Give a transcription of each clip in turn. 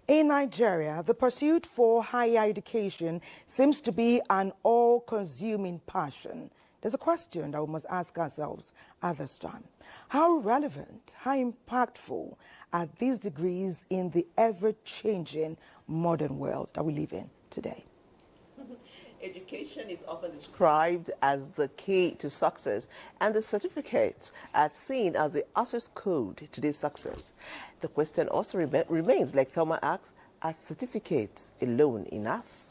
In Nigeria, the pursuit for higher education seems to be an all-consuming passion. There's a question that we must ask ourselves at this time. How relevant, how impactful are these degrees in the ever-changing modern world that we live in today? Education is often described as the key to success, and the certificates are seen as the access code to this success. The question also remains, like Thelma asks, are certificates alone enough?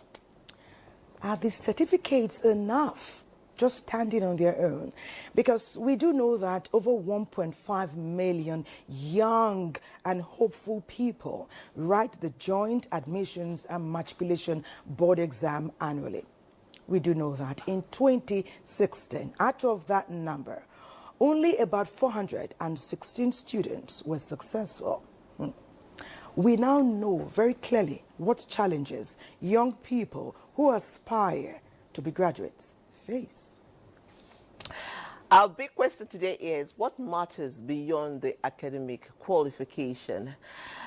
Are the certificates enough, just standing on their own? Because we do know that over 1.5 million young and hopeful people write the Joint Admissions and Matriculation Board exam annually. We do know that in 2016, out of that number, only about 416 students were successful. We now know very clearly what challenges young people who aspire to be graduates face. Our big question today is, what matters beyond the academic qualification?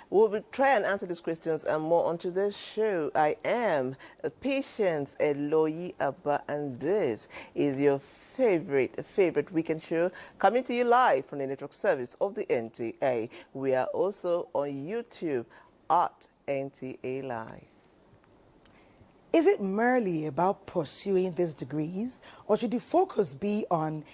We'll try and answer these questions and more on today's show. I am Patience Eloyi Abba, and this is your favorite weekend show coming to you live from the network service of the NTA. We are also on YouTube at NTA Live. Is it merely about pursuing these degrees, or should the focus be on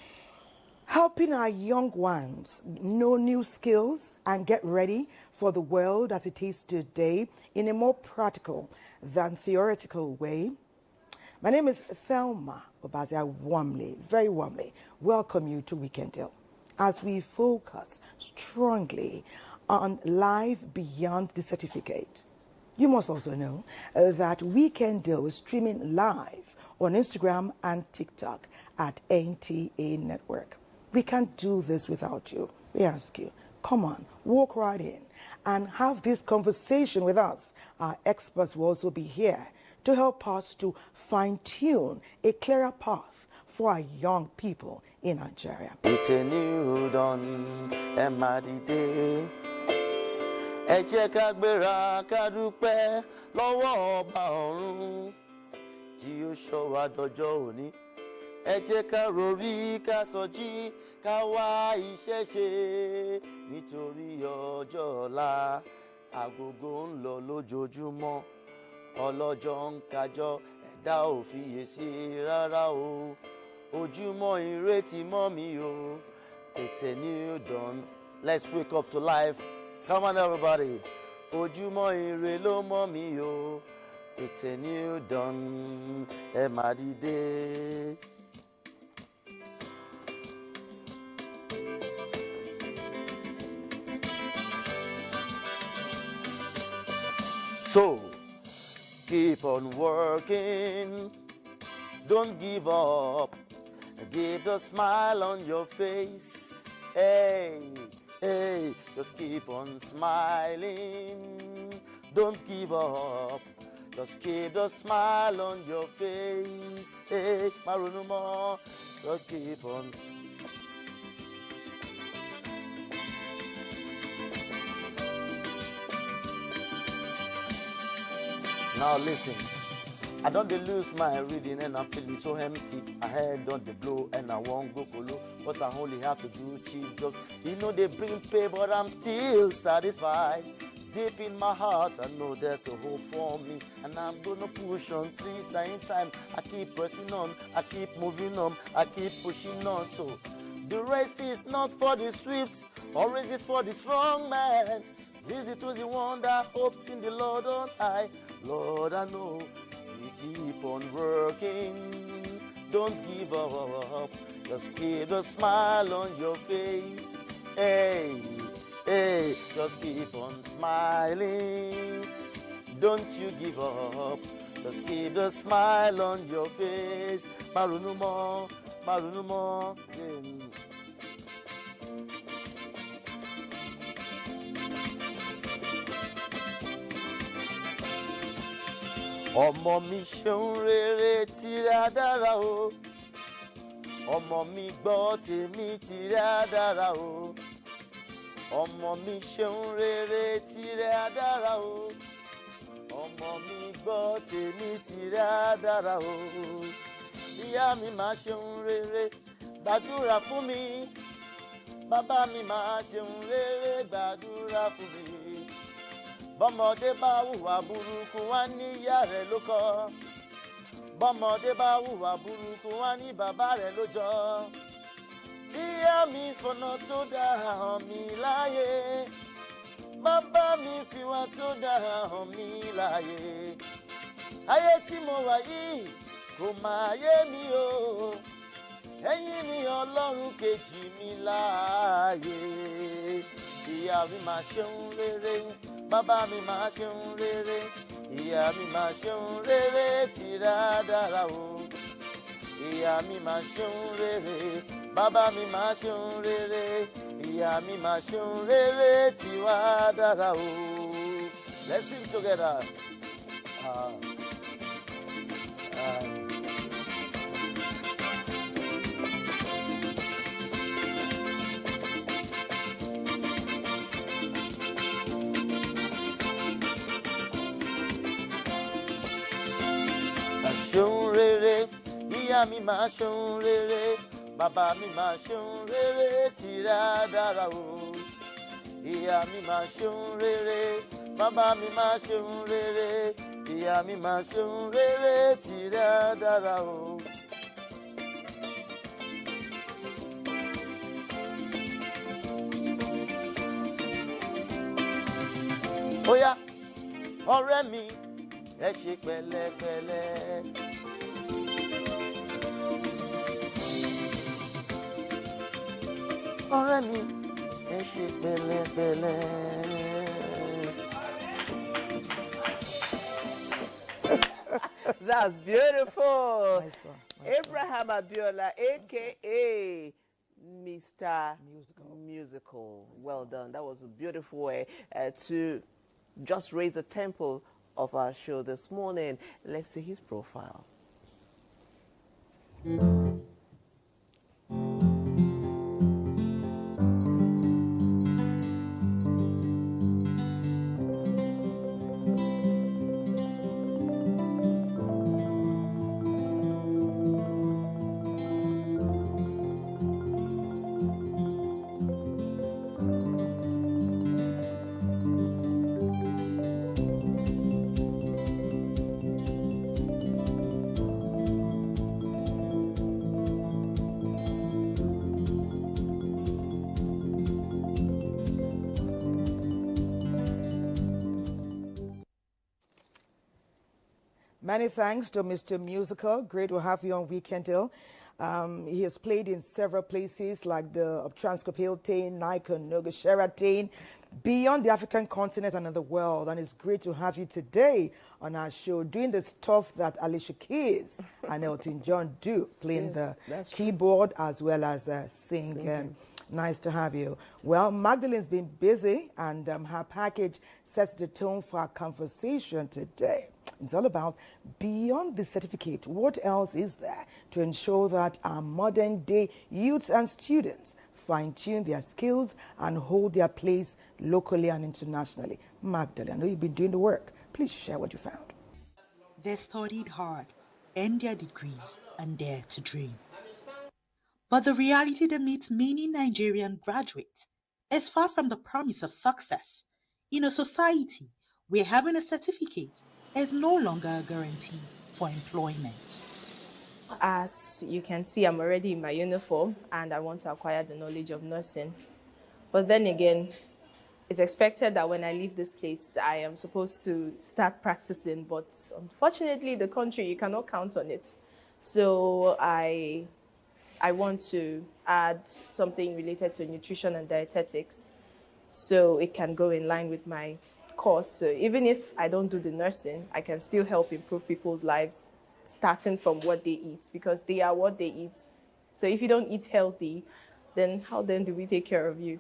helping our young ones know new skills and get ready for the world as it is today in a more practical than theoretical way? My name is Thelma Obaze. I very warmly welcome you to Weekend Deal as we focus strongly on life beyond the certificate. You must also know that Weekend Deal is streaming live on Instagram and TikTok at NTA Network. We can't do this without you. We ask you, come on, walk right in and have this conversation with us. Our experts will also be here to help us to fine-tune a clearer path for our young people in Nigeria. It's a new dawn, Emadide. Ẹ jẹ́ ká gbéra ká dúpẹ́ lọ́wọ́ ọba ọ̀run tí ó ṣọ́ wa dọjọ́ òní. Ẹ jẹ́ ká rorí ká sọjí ká wá iṣẹ́ ṣe nítorí ọjọ́ ọ̀la. Agogo ń lọ lójoojúmọ́, ọlọ́jọ́ ń kájọ́, ẹ̀dá ò fiyèsí rárá o. Ojúmọ́ ìrètí mọ́ mi o. It's a new dawn. Let's wake up to life. Come on, everybody. Ojúmọ́ ire ló mọ́ mi o. It's a new dawn. Ẹ má dìde. So, keep on working. Don't give up. Keep the smile on your face. Hey. Hey, just keep on smiling. Don't give up. Just keep the smile on your face. Hey, Marunumo, just keep on. Now listen. I don't lose my reading and I'm feeling so empty. I head on the blow and I won't go polo. What I only have to do, cheap jobs. You know they bring pay, but I'm still satisfied. Deep in my heart, I know there's a hope for me. And I'm gonna push on 3 times time. I keep pressing on, I keep moving on, I keep pushing on. So the race is not for the swift, or is it for the strong man? Is it to the one that hopes in the Lord on high? Lord, I know. Keep on working, don't give up, just keep a smile on your face. Hey, hey, just keep on smiling, don't you give up, just keep a smile on your face. Marunumo, Marunumo, yeah. Ọmọ mi ṣeun rere tìrẹ dára o. Ọmọ mi gbọ́ tèmi tìrẹ dára o. Ọmọ mi ṣeun rere tìrẹ dára o. ọmọ mi gbọ́ tèmi tìrẹ á dára o. Ìyá mi máa ṣeun rere gbàdúrà fún mi. Bàbá mi máa ṣeun rere gbàdúrà fún mi. Bọ́mọdé bá hùwà burúkú wá ní ìyá rẹ̀ ló kọ́. Bọ́mọdé bá hùwà burúkú wá ní bàbá rẹ̀ ló jọ. Ìyá mi fọ̀nà tó dáa hàn mí láyé. Bàbá mi fi wá tó dáa hàn mí láyé. Ayé tí mo wà yìí kò máa yé mi o. Ẹ̀yin ni Ọlọ́run kejì mi láàyè. Ìyá mi máa ṣeun rere, bàbá mi máa ṣeun rere. Ìyá mi máa ṣeun rere tìrẹ á dára o. Ìyá mi máa ṣeun rere, bàbá mi máa ṣeun rere. Ìyá mi máa ṣeun rere tìwa á dára o. Let's sing together. Ṣeun rere, ìyá mi máa ṣeun rere, bàbá mi máa ṣeun rere tìrẹ á dára o. Ìyá mi máa ṣeun rere, bàbá mi máa ṣeun rere. Ìyá mi máa ṣeun rere tìrẹ á dára o. Óyá ọ̀rẹ́ mi ẹ ṣe pẹ̀lẹ́pẹ̀lẹ́. Ọ̀rẹ́ mi ẹ ṣe pẹ̀lẹ́pẹ̀lẹ́. That's beautiful. Nice one. Abraham Abiola, a.k.a. Mr. Musical. Well done. That was a beautiful way to just raise the tempo of our show this morning. Let's see his profile. Many thanks to Mr. Musical. Great to have you on Weekend Hill. He has played in several places like the Transcorp Hilton, Nikon, Noga, Sheraton, beyond the African continent and in the world. And it's great to have you today on our show doing the stuff that Alicia Keys and Elton John do, playing the keyboard as well as singing. Nice to have you. Well, Magdalene's been busy and her package sets the tone for our conversation today. It's all about beyond the certificate. What else is there to ensure that our modern day youths and students fine-tune their skills and hold their place locally and internationally? Magdalene, I know you've been doing the work. Please share what you found. They studied hard, earned their degrees, and dare to dream. But the reality that meets many Nigerian graduates is far from the promise of success in a society where having a certificate is no longer a guarantee for employment. As you can see, I'm already in my uniform and I want to acquire the knowledge of nursing. But then again, it's expected that when I leave this place, I am supposed to start practicing. But unfortunately, the country, you cannot count on it. So I want to add something related to nutrition and dietetics so it can go in line with my course. So even if I don't do the nursing, I can still help improve people's lives starting from what they eat, because they are what they eat. So if you don't eat healthy, then how then do we take care of you?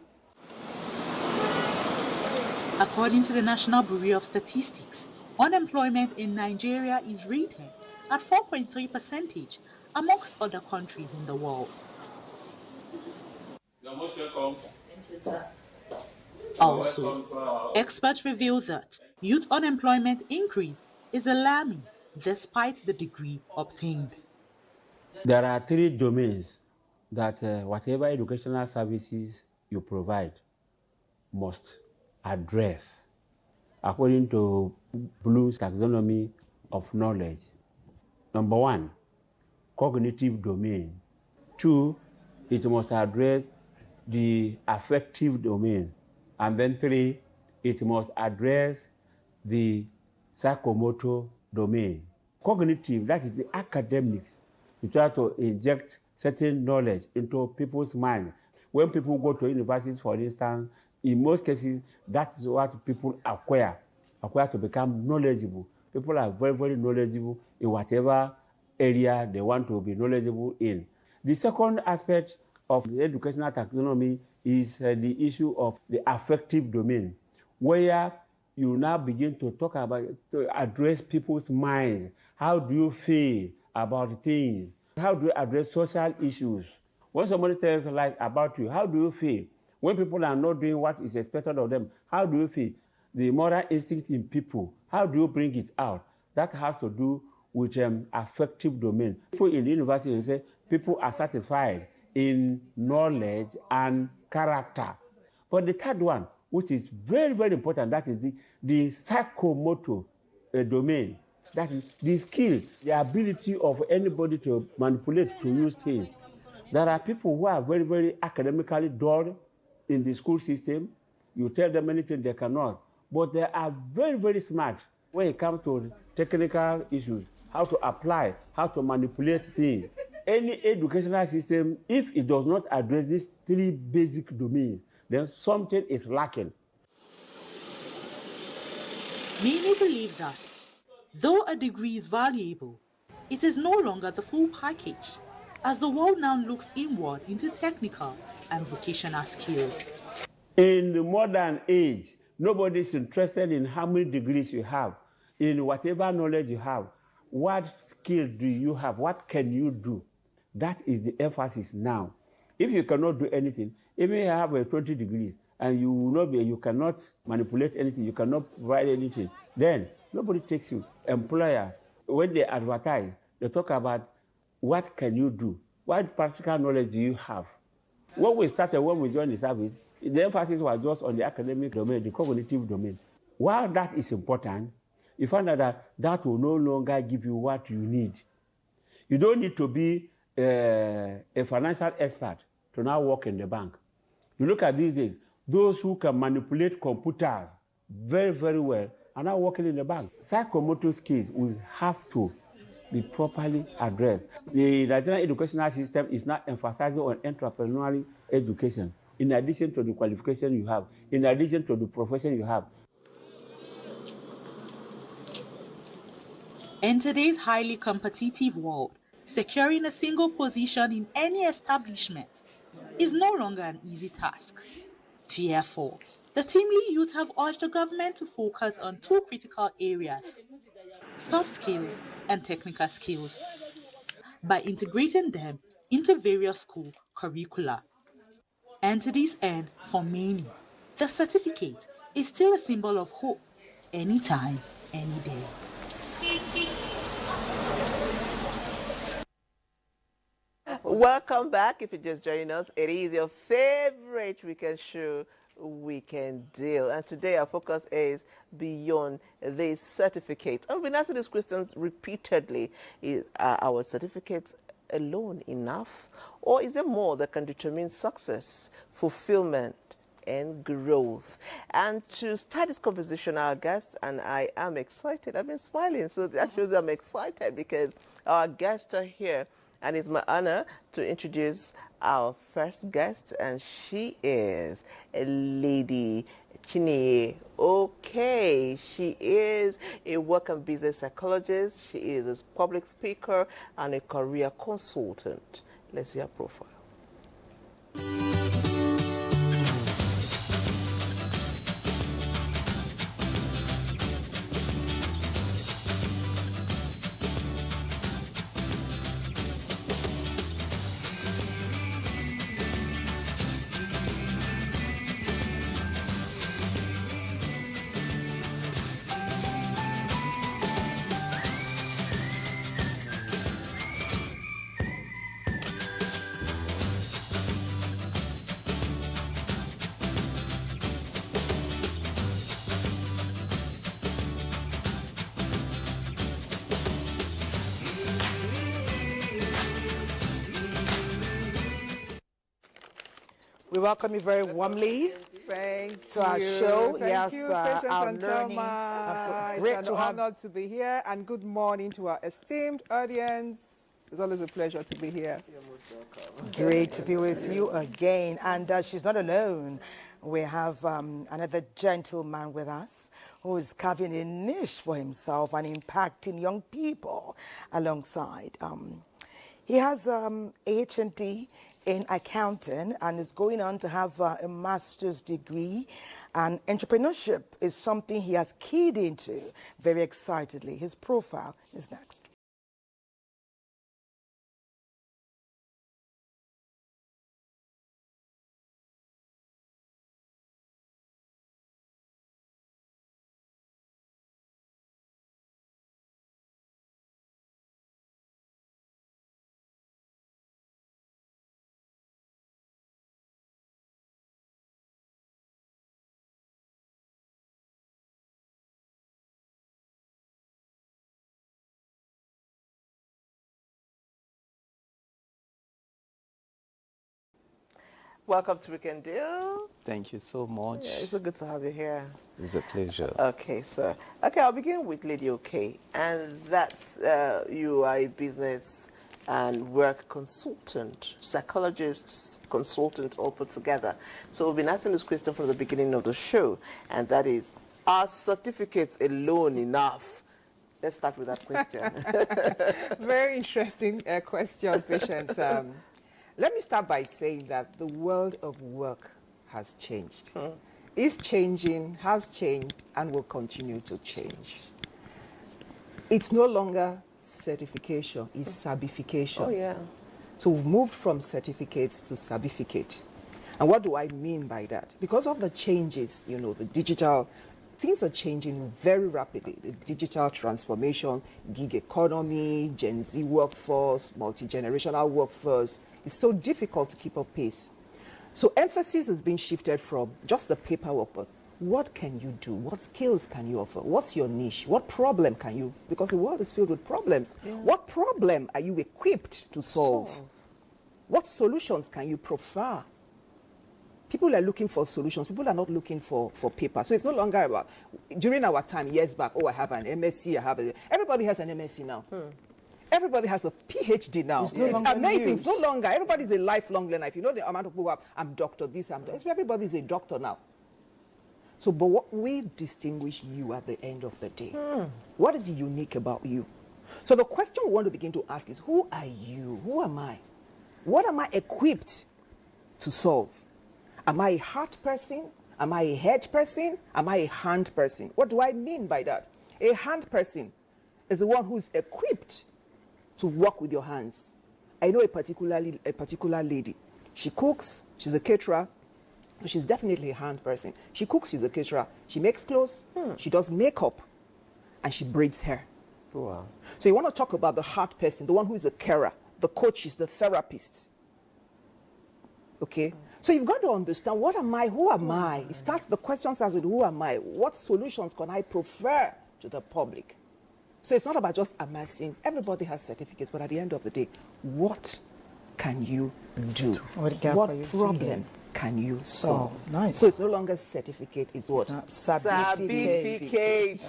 According to the National Bureau of Statistics, unemployment in Nigeria is rated at 4.3% amongst other countries in the world. You're most welcome. Thank you, sir. Also, experts reveal that youth unemployment increase is alarming despite the degree obtained. There are three domains that whatever educational services you provide must address according to Bloom's taxonomy of knowledge. Number one, cognitive domain. Two, it must address the affective domain. And then three, it must address the psychomotor domain. Cognitive, that is the academics. You try to inject certain knowledge into people's mind. When people go to universities, for instance, in most cases, that is what people acquire to become knowledgeable. People are very, very knowledgeable in whatever area they want to be knowledgeable in. The second aspect of the educational taxonomy is the issue of the affective domain, where you now begin to talk about, to address people's minds. How do you feel about things? How do you address social issues? When somebody tells lies about you, how do you feel? When people are not doing what is expected of them, how do you feel? The moral instinct in people, how do you bring it out? That has to do with affective domain. People in the university say people are satisfied in knowledge and character. But the third one, which is very, very important, that is the psychomotor domain. That is the skill, the ability of anybody to manipulate, to use things. There are people who are very, very academically dull in the school system. You tell them anything they cannot. But they are very, very smart when it comes to technical issues, how to apply, how to manipulate things. Any educational system, if it does not address these three basic domains, then something is lacking. Many believe that, though a degree is valuable, it is no longer the full package, as the world now looks inward into technical and vocational skills. In the modern age, nobody is interested in how many degrees you have, in whatever knowledge you have. What skill do you have? What can you do? That is the emphasis now. If you cannot do anything, even if you have 20 degrees and you cannot manipulate anything, you cannot provide anything, then nobody takes you. Employer, when they advertise, they talk about what can you do? What practical knowledge do you have? When we joined the service, the emphasis was just on the academic domain, the cognitive domain. While that is important, you find out that will no longer give you what you need. You don't need to be a financial expert to now work in the bank. You look at these days, those who can manipulate computers very, very well are now working in the bank. Psychomotor skills will have to be properly addressed. The Nigerian educational system is now emphasizing on entrepreneurial education, in addition to the qualification you have, in addition to the profession you have. In today's highly competitive world, securing a single position in any establishment is no longer an easy task. Therefore, the Teamly youth have urged the government to focus on two critical areas: soft skills and technical skills, by integrating them into various school curricula. And to this end, for many, the certificate is still a symbol of hope, anytime, any day. Welcome back. If you're just joining us, it is your favorite weekend show, Weekend Deal. And today our focus is beyond the certificate. I've been asking these questions repeatedly. Are our certificates alone enough? Or is there more that can determine success, fulfillment, and growth? And to start this conversation, our guest and I am excited. I've been smiling, so that shows I'm excited because our guests are here. And it's my honor to introduce our first guest, and she is Lady Chineye. Okay, she is a work and business psychologist. She is a public speaker and a career consultant. Let's see her profile. We welcome you very warmly Thank to our you. show. Thank you, Patience our and learning. Thelma. Great It's to an have. honor to be here, and good morning to our esteemed audience. It's always a pleasure to be here. You're most welcome. Great to be with you again. And she's not alone. We have another gentleman with us who is carving a niche for himself and impacting young people alongside. He has H&D in accounting and is going on to have a master's degree. And entrepreneurship is something he has keyed into very excitedly. His profile is next. Welcome to Weekend Deal. Thank you so much. Yeah, it's so good to have you here. It's a pleasure. Okay, sir. Okay, I'll begin with Lady OK. And that's you are a business and work consultant, psychologist, consultant, all put together. So we've been asking this question from the beginning of the show, and that is, are certificates alone enough? Let's start with that question. Very interesting question, Patience. Let me start by saying that the world of work has changed. Is changing, has changed, and will continue to change. It's no longer certification, it's sabification. Oh, yeah. So we've moved from certificates to sabificate. And what do I mean by that? Because of the changes, you know, the digital, things are changing very rapidly. The digital transformation, gig economy, Gen Z workforce, multi-generational workforce. It's so difficult to keep up pace. So emphasis is being shifted from just the paperwork, but what can you do? What skills can you offer? What's your niche? What problem can you, because the world is filled with problems. Yeah. What problem are you equipped to solve? What solutions can you prefer? People are looking for solutions. People are not looking for paper. So it's no longer about, during our time, years back, oh, I have an MSc, everybody has an MSc now. Everybody has a PhD now. It's amazing. It's no longer. Everybody's a lifelong learner. If you know the amount of people who have, I'm doctor, this, I'm doctor. Everybody's a doctor now. So, but what will distinguish you at the end of the day? What is unique about you? So the question we want to begin to ask is, who are you? Who am I? What am I equipped to solve? Am I a heart person? Am I a head person? Am I a hand person? What do I mean by that? A hand person is the one who is equipped to work with your hands. I know a particular lady. She cooks, she's a caterer, she's definitely a hand person. She cooks, she's a caterer. She makes clothes, she does makeup, and she braids hair. Wow. So you want to talk about the heart person, the one who is a carer, the coach is the therapist. Okay? So you've got to understand, what am I, who am I? It starts, the question starts with, who am I? What solutions can I prefer to the public? So it's not about just amassing. Everybody has certificates, but at the end of the day, what can you do? What problem can you solve? Nice. So it's no longer certificate, it's what? Sabificate.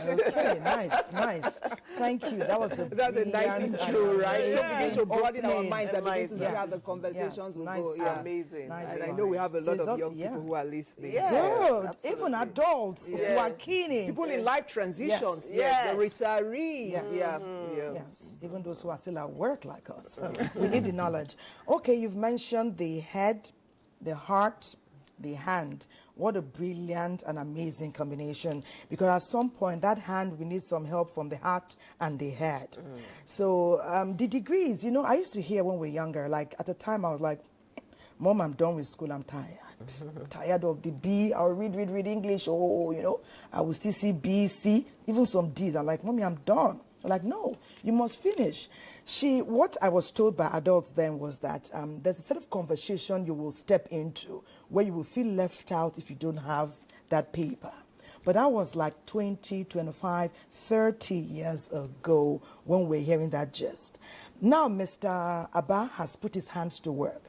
Okay, nice. Thank you. That was That's a nice intro, right? So begin to broaden our minds and begin to see how the Yes, conversations will nice. go. Yeah. Amazing. Nice. And I know we have a lot So of young yeah. people who are listening. Yeah. Good. Absolutely. Even adults who are keen in. People in life transitions. Yes. The retirees. Yes. Yeah. Yes, even those who are still at work like us. We need the knowledge. Okay, you've mentioned the head, the heart, the hand. What a brilliant and amazing combination. Because at some point, that hand, we need some help from the heart and the head. So the degrees, you know, I used to hear when we were younger, like at the time I was like, Mom, I'm done with school, I'm tired. Tired of the B, I'll read English, oh, you know, I will still see B, C, even some D's. I'm like, Mommy, I'm done. I'm like, no, you must finish. What I was told by adults then was that there's a set of conversation you will step into where you will feel left out if you don't have that paper. But that was like 20, 25, 30 years ago when we're hearing that gist. Now, Mr. Abba has put his hands to work.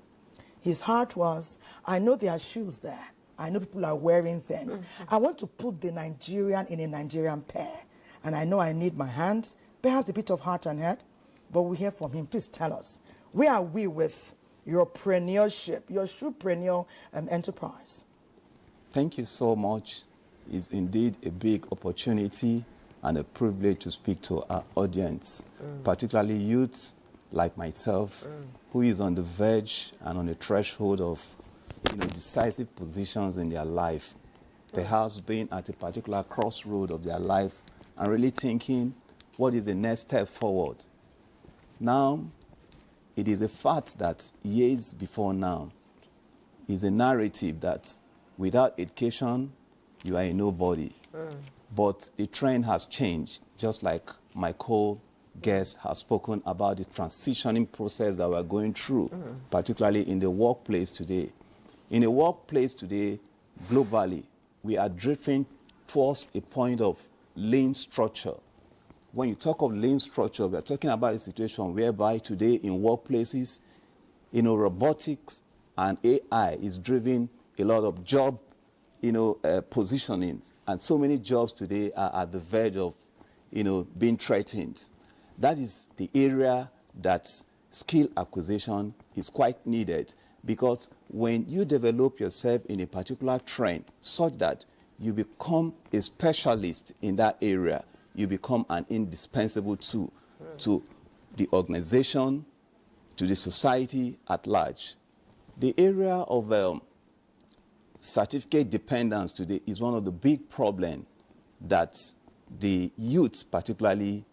His heart was, I know there are shoes there. I know people are wearing things. I want to put the Nigerian in a Nigerian pair. And I know I need my hands, perhaps a bit of heart and head. But we hear from him. Please tell us, where are we with your preneurship, your shoepreneur enterprise? Thank you so much. It's indeed a big opportunity and a privilege to speak to our audience, particularly youths like myself, who is on the verge and on the threshold of decisive positions in their life, perhaps being at a particular crossroad of their life and really thinking, what is the next step forward? Now, it is a fact that years before now is a narrative that without education, you are a nobody. But the trend has changed, just like my co-guest has spoken about the transitioning process that we're going through, particularly in the workplace today. In the workplace today, globally, we are drifting towards a point of lean structure. When you talk of lean structure, we are talking about a situation whereby today in workplaces, robotics and AI is driving a lot of job, positionings. And so many jobs today are at the verge of, being threatened. That is the area that skill acquisition is quite needed, because when you develop yourself in a particular trend such that you become a specialist in that area, you become an indispensable tool to the organization, to the society at large. The area of certificate dependence today is one of the big problems that the youth particularly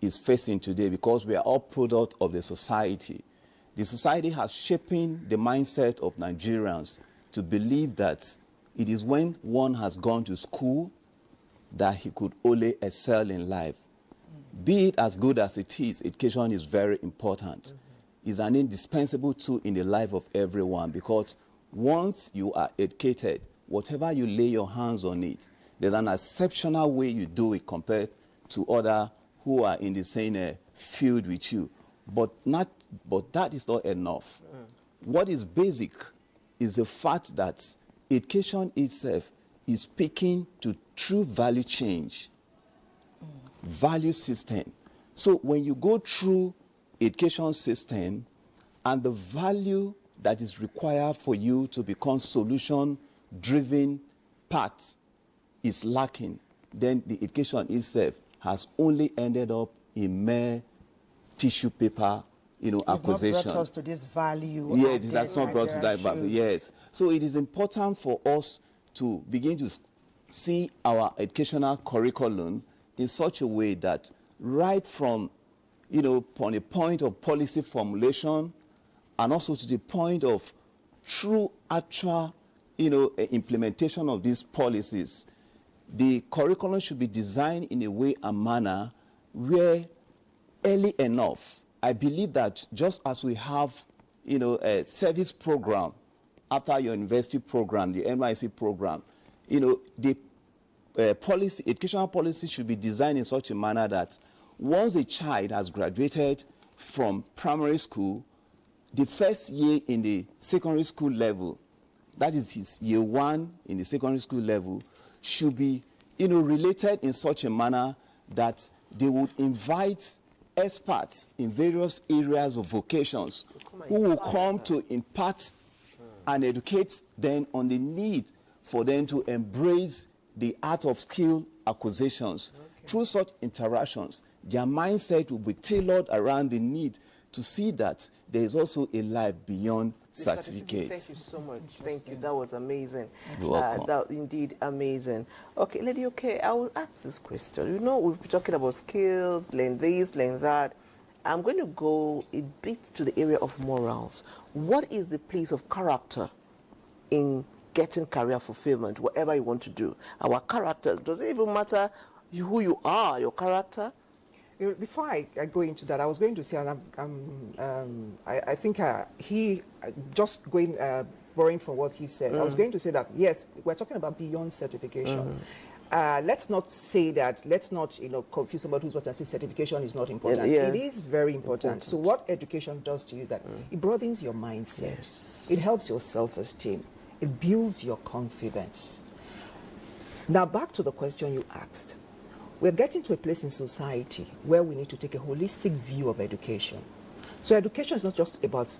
is facing today, because we are all product of the society. The society has shaping the mindset of Nigerians to believe that it is when one has gone to school that he could only excel in life. Be it as good as it is, education is very important. It's an indispensable tool in the life of everyone, because once you are educated, whatever you lay your hands on it, there's an exceptional way you do it compared to others who are in the same field with you. But that is not enough. What is basic is the fact that education itself is speaking to true value change, value system. So when you go through education system and the value that is required for you to become solution-driven path is lacking, then the education itself has only ended up in mere tissue paper, acquisition. Not brought us to this value. Yes, it has not brought to that value. Yes. So it is important for us to begin to see our educational curriculum in such a way that right from, on a point of policy formulation and also to the point of true actual, implementation of these policies, the curriculum should be designed in a way and manner where early enough, I believe that just as we have, a service program after your university program, the NYC program, the educational policy should be designed in such a manner that once a child has graduated from primary school, the first year in the secondary school level, that is his year one in the secondary school level, should be, related in such a manner that they would invite experts in various areas of vocations who will come to impart and educate them on the need for them to embrace the art of skill acquisitions. Through such interactions, their mindset will be tailored around the need to see that there is also a life beyond certificates. Thank you so much. Thank you. That was amazing. You're welcome. That indeed amazing. Okay, Lady, I will ask this question. We've been talking about skills, learn this, learn that. I'm going to go a bit to the area of morals. What is the place of character in getting career fulfillment, whatever you want to do? Our character, does it even matter who you are, your character? Before I go into that, I was going to say, and I think he just borrowing from what he said, I was going to say that, yes, we're talking about beyond certification. let's not say that, let's not, confuse somebody who's watching and say certification is not important. Yes. It is very important. So what education does to you is that it broadens your mindset. Yes. It helps your self-esteem. It builds your confidence. Now, back to the question you asked. We're getting to a place in society where we need to take a holistic view of education. So education is not just about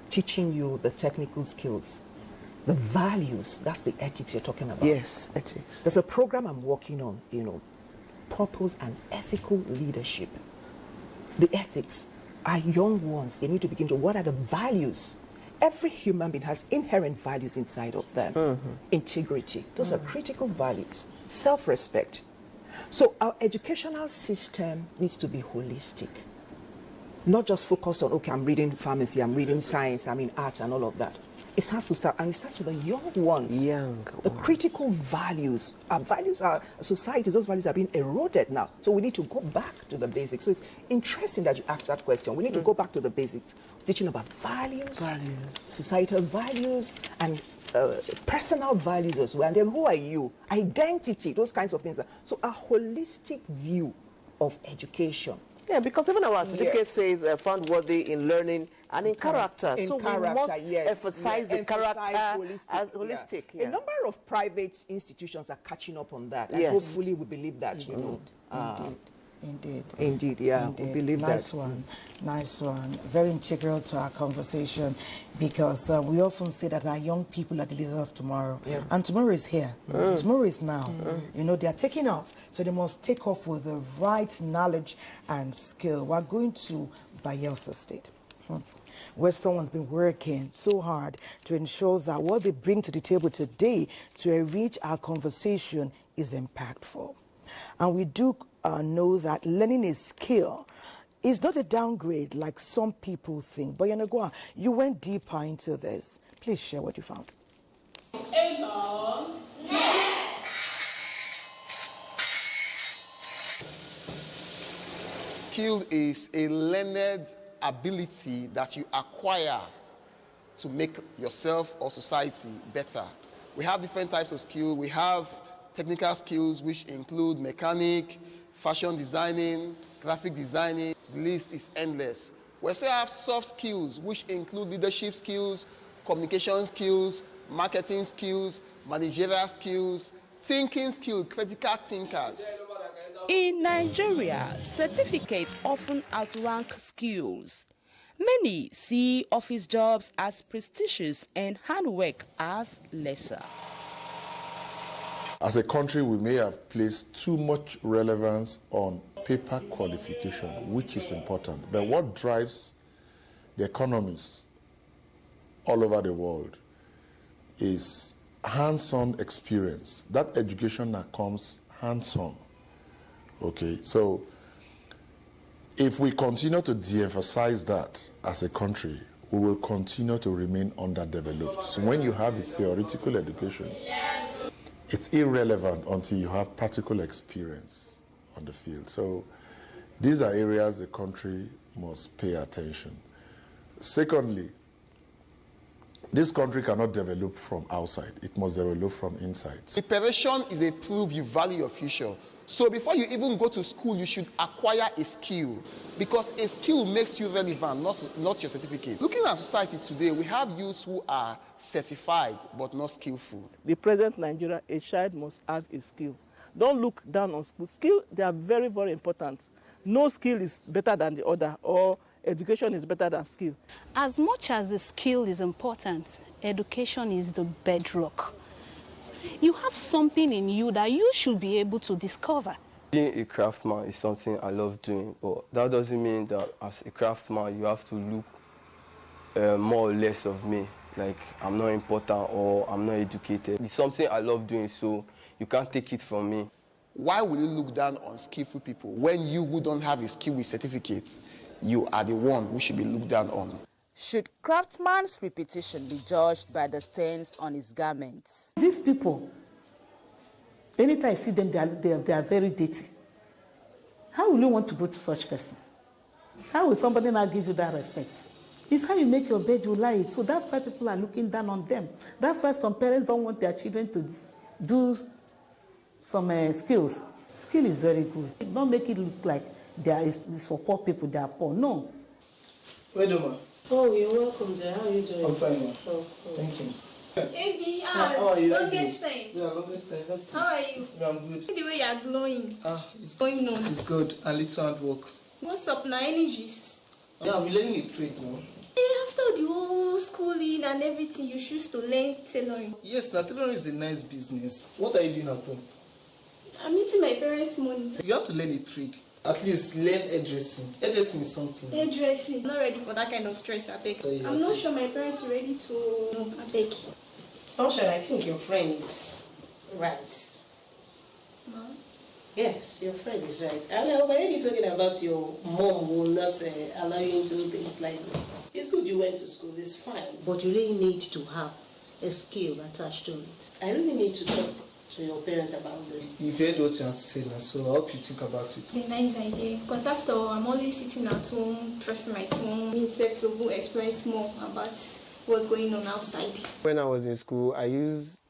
teaching you the technical skills. The values, that's the ethics you're talking about. Yes, ethics. There's a program I'm working on, purpose and ethical leadership. The ethics, our young ones, they need to begin to, what are the values? Every human being has inherent values inside of them. Integrity, those are critical values. Self-respect. So our educational system needs to be holistic. Not just focused on, okay, I'm reading pharmacy, I'm reading science, I'm in art and all of that. It has to start, and it starts with the young ones. The critical values. Our values, our societies, those values are being eroded now. So we need to go back to the basics. So it's interesting that you asked that question. We need to go back to the basics. Teaching about values, societal values, and personal values as well. And then who are you? Identity, those kinds of things. So a holistic view of education. Yeah, because even our certificate says found worthy in learning and in character. We must emphasize the character as holistic. A number of private institutions are catching up on that. And hopefully we believe that, Indeed, yeah. We believe nice that. Nice one. Very integral to our conversation, because we often say that our young people are the leaders of tomorrow. And tomorrow is here. Tomorrow is now. They are taking off. So they must take off with the right knowledge and skill. We're going to Bayelsa State, where someone's been working so hard to ensure that what they bring to the table today to enrich our conversation is impactful. And we do know that learning a skill is not a downgrade like some people think. But Yanagwa, you went deeper into this. Please share what you found. Skill is a learned ability that you acquire to make yourself or society better. We have different types of skill. We have technical skills, which include mechanic, fashion designing, graphic designing. The list is endless. We also have soft skills, which include leadership skills, communication skills, marketing skills, managerial skills, thinking skills, critical thinkers. In Nigeria, certificates often outrank skills. Many see office jobs as prestigious and handwork as lesser. As a country, we may have placed too much relevance on paper qualification, which is important. But what drives the economies all over the world is hands-on experience. That education that comes hands-on. Okay, so if we continue to de-emphasize that as a country, we will continue to remain underdeveloped. When you have a theoretical education, it's irrelevant until you have practical experience on the field. So these are areas the country must pay attention. Secondly, this country cannot develop from outside. It must develop from inside. Preparation is a proof you value your future. So before you even go to school, you should acquire a skill, because a skill makes you relevant, not your certificate. Looking at society today, we have youths who are certified but not skillful. The present Nigeria, a child must have a skill. Don't look down on school. Skill, they are very, very important. No skill is better than the other, or education is better than skill. As much as the skill is important, education is the bedrock. You have something in you that you should be able to discover. Being a craftsman is something I love doing, but that doesn't mean that as a craftsman you have to look more or less of me, like I'm not important or I'm not educated. It's something I love doing, so you can't take it from me. Why will you look down on skillful people when you who don't have a skill with certificates, you are the one who should be looked down on? Should craftsman's reputation be judged by the stains on his garments? These people, anytime I see them, they are very dirty. How will you want to go to such person? How will somebody not give you that respect? It's how you make your bed, you lie it. So that's why people are looking down on them. That's why some parents don't want their children to do some skills. Skill is very good. Don't make it look like it's for poor people, they are poor. No. Wait a minute. Oh, you're welcome there. How are you doing? I'm fine, ma. Oh. Thank you. Baby, How are you? longest time. Yeah, longest time. Let's see. How are you? Yeah, I'm good. The way you are glowing. It's going on. It's good. A little hard work. What's up now? Any gist? Yeah, I'm learning a trade now. After the whole schooling and everything, you choose to learn tailoring. Yes, now tailoring is a nice business. What are you doing at home? I'm eating my parents' money. You have to learn a trade. At least learn hairdressing. Hairdressing is something. Hairdressing. Not ready for that kind of stress, I beg. I'm not sure my parents are ready to... No, I beg. Sunshine, I think your friend is right. Mom? Yes, your friend is right. And I overheard you talking about your mom will not allow you into things like that. It's good you went to school, it's fine. But you really need to have a skill attached to it. I really need to talk to your parents about this. You've heard what you have to say now, so I hope you think about it. It's a nice idea. Because after all, I'm always sitting at home, pressing my phone, being safe to go experience more about what's going on outside. When I was in school, I used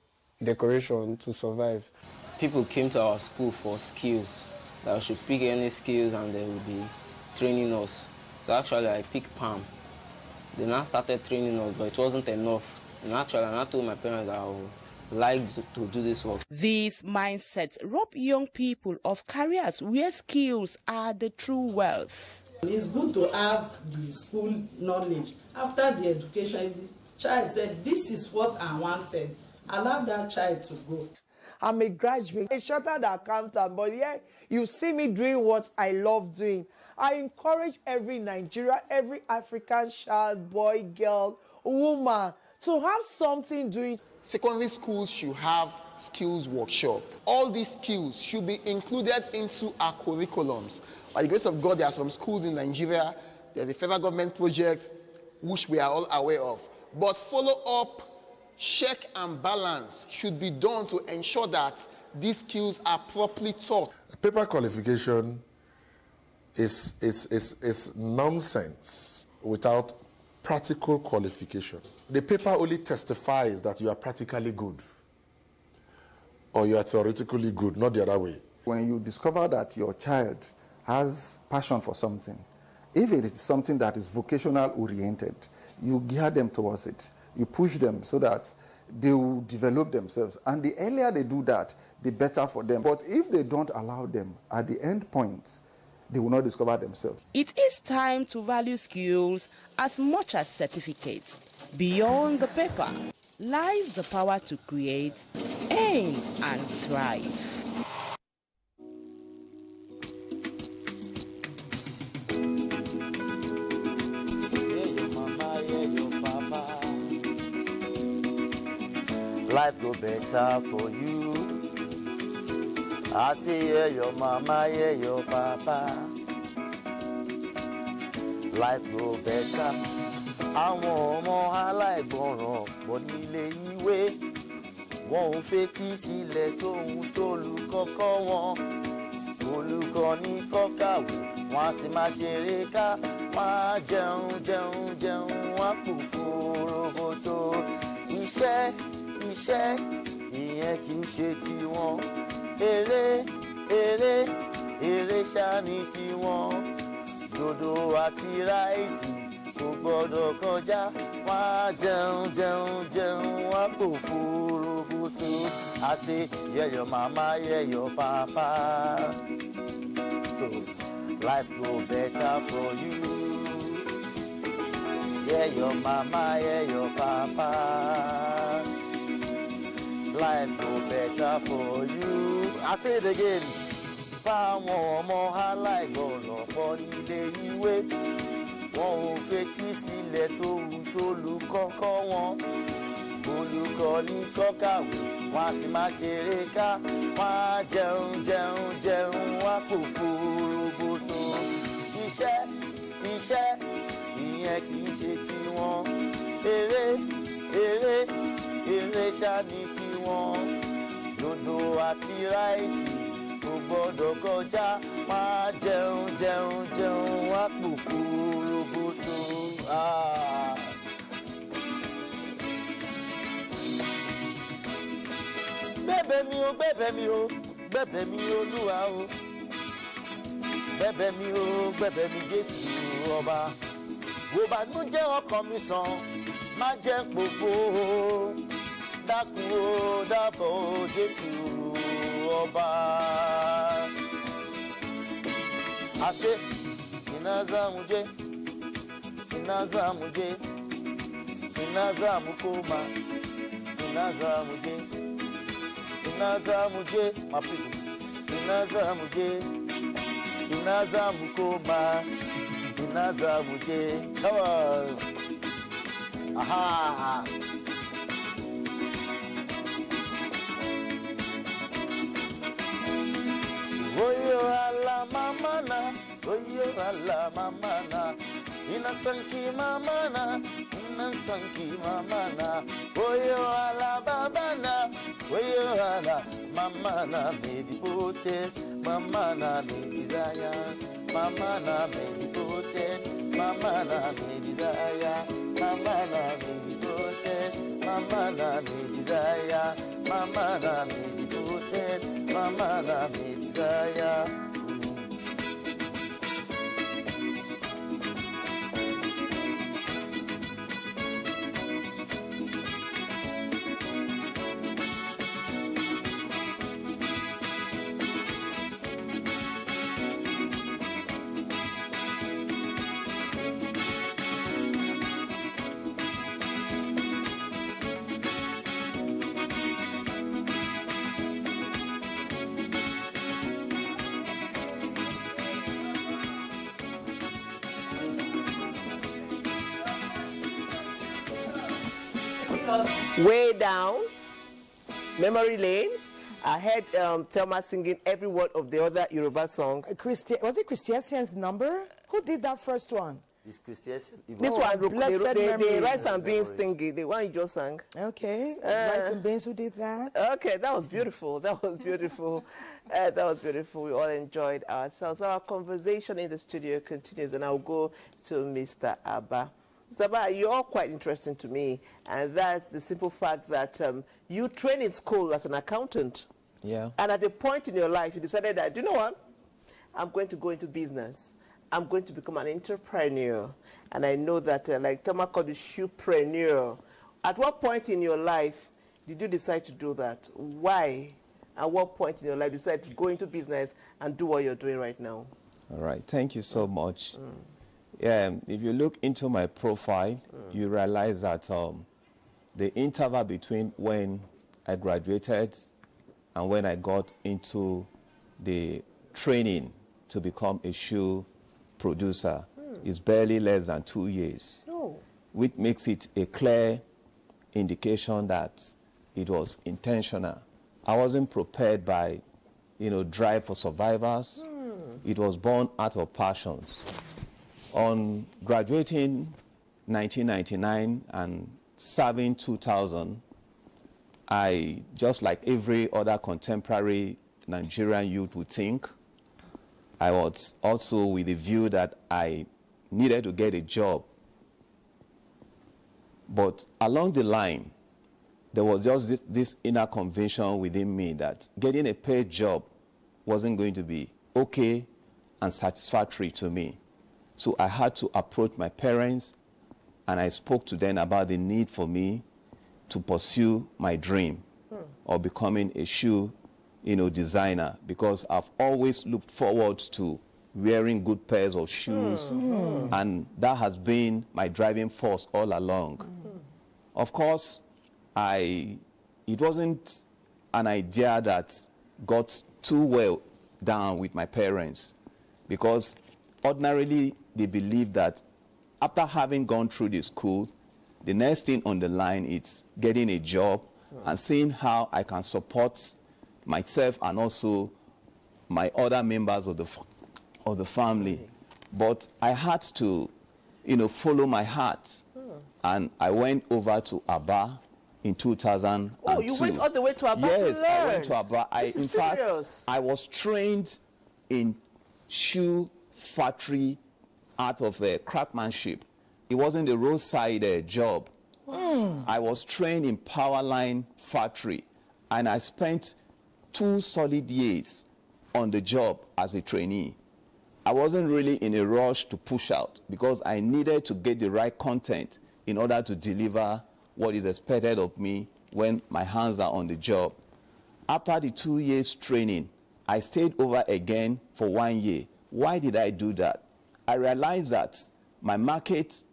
decoration to survive. People came to our school for skills, that we should pick any skills and they would be training us. So actually I picked palm. They now started training us, but it wasn't enough. And actually I told my parents that I would like to do this work. These mindsets rob young people of careers where skills are the true wealth. It's good to have the school knowledge. After the education, if the child said, this is what I wanted, allow that child to go. I'm a graduate, a chartered accountant, but yeah, you see me doing what I love doing. I encourage every Nigerian, every African child, boy, girl, woman to have something doing. Secondary schools should have skills workshop. All these skills should be included into our curriculums. By the grace of God, there are some schools in Nigeria. There's a federal government project which we are all aware of. But follow up, check and balance should be done to ensure that these skills are properly taught. Paper qualification is nonsense without practical qualification. The paper only testifies that you are practically good or you are theoretically good, not the other way. When you discover that your child has passion for something, if it is something that is vocational oriented, you gear them towards it. You push them so that they will develop themselves. And the earlier they do that, the better for them. But if they don't allow them, at the end point, they will not discover themselves. It is time to value skills as much as certificates. Beyond the paper lies the power to create, earn, and thrive. Life go better for you. I say, yeah, your mama, yeah, your papa. Life go better. Àwọn ọmọ aláìgbọràn pọ̀ nílé ìwé. Wọ́n ò fetí sílẹ̀ sóhun tó olùkọ́ kọ́ wọn. Olùkọ́ ní kọ́ kàwé, wọ́n á sì máa ṣeré ká. Wọ́n á jẹun, wọ́n á kù fòròbòtò. Iṣẹ́ ìyẹn kì í ṣe tiwọn. Eré ṣá ni tiwọn. Dòdò àti ráìsì kò gbọ́dọ̀ kọjá. Wọ́n á jẹun, wọ́n á kò fòròbòtò. I say, yeah, your mama, yeah, your papa. So, life go better for you. Yeah, your mama, yeah, your papa. Life go better for you. I say it again. Fáwọn ọmọ aláìgbọràn pọ̀ nílé ìwé. Wọ́n ò fetí sílẹ̀ tóhun tólùkọ́ kọ́ wọn. Olùkọ́ ní kọ́ kàwé, wọ́n á sì máa ṣeré ká. Wọ́n á jẹun, wọ́n á kò fòròbòtò. Iṣẹ́ ìyẹn kì í ṣe tiwọn. Eré ṣá ni tiwọn. Dòdò àti ráìsì kò gbọ́dọ̀ kọjá. Wọ́n á jẹun, wọ́n á kò fòròbòtò. Bẹ́bẹ̀ mi o, bẹ̀bẹ̀ mi Olúwa o. Bẹ̀bẹ̀ mi o, bẹ̀bẹ̀ mi Jésù ọba. Wo bànújẹ́ ọkàn mi sàn, má jẹ́ pòfo. Dákun o, dábọ̀ o, Jésù ọba. Ase, inazamuje, inazamuje, inazamukoma, inazamuje, inazamuje, my people, inazamuje, inazamukoma, inazamuje. Come on. Aha. Oyo ala mamana, oyo ala mamana, inasanki mamana, inasanki mamana, oyo ala babana, oyo ala mamana, medipote, mamana medizaya, mamana medipote, mamana medizaya, mamana medipote, mamana medizaya, mamana medipote, mamana medizaya. Way down memory lane, I heard Thelma singing every word of the other Yoruba song. Was it Christian's number? Who did that first one? It's Christian. This one, the rice and beans thingy, the one you just sang. Okay, rice and beans, who did that? Okay, that was beautiful. That was beautiful. That was beautiful. We all enjoyed ourselves. Our conversation in the studio continues, and I'll go to Mr. Abba. Mr. Abba, you're quite interesting to me, and that's the simple fact that you trained in school as an accountant. Yeah. And at a point in your life, you decided that, you know what? I'm going to go into business. I'm going to become an entrepreneur. And I know that, like Thelma called it, shoepreneur. At what point in your life did you decide to do that? Why? At what point in your life did you decide to go into business and do what you're doing right now? All right. Thank you so much. If you look into my profile, you realize that the interval between when I graduated and when I got into the training to become a shoe producer is barely less than 2 years, which makes it a clear indication that it was intentional. I wasn't prepared by, drive for survivors. It was born out of passions. On graduating 1999 and serving 2000, I, just like every other contemporary Nigerian youth would think, I was also with the view that I needed to get a job. But along the line, there was just this inner conviction within me that getting a paid job wasn't going to be okay and satisfactory to me. So I had to approach my parents, and I spoke to them about the need for me to pursue my dream of becoming a shoe designer, because I've always looked forward to wearing good pairs of shoes, and that has been my driving force all along. Of course, it wasn't an idea that got too well down with my parents, because ordinarily they believe that after having gone through the school, the next thing on the line is getting a job and seeing how I can support myself and also my other members of the family. But I had to, follow my heart, and I went over to Aba in 2002. Oh, you went all the way to Aba? Yes, to learn. I went to Aba. In fact, I was trained in shoe factory art of craftsmanship. It wasn't a roadside job. I was trained in power line factory, and I spent 2 solid years on the job as a trainee, I wasn't really in a rush to push out because I needed to get the right content in order to deliver what is expected of me when my hands are on the job. After the 2 years training, I stayed over again for 1 year. Why did I do that? I realized that my market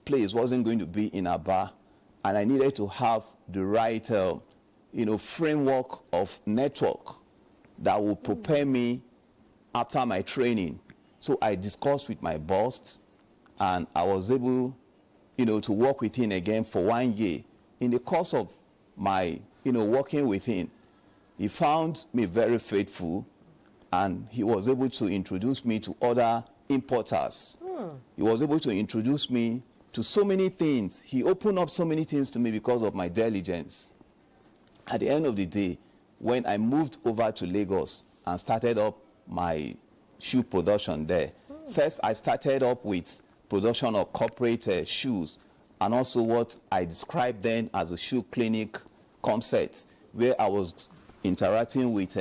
place wasn't going to be in Aba, and I needed to have the right framework of network that will prepare me after my training. So I discussed with my boss, and I was able, to work with him again for 1 year. In the course of my, working with him, he found me very faithful, and he was able to introduce me to other importers. He was able to introduce me to so many things. He opened up so many things to me because of my diligence. At the end of the day, when I moved over to Lagos and started up my shoe production there, first I started up with production of corporate shoes, and also what I described then as a shoe clinic concept, where I was interacting with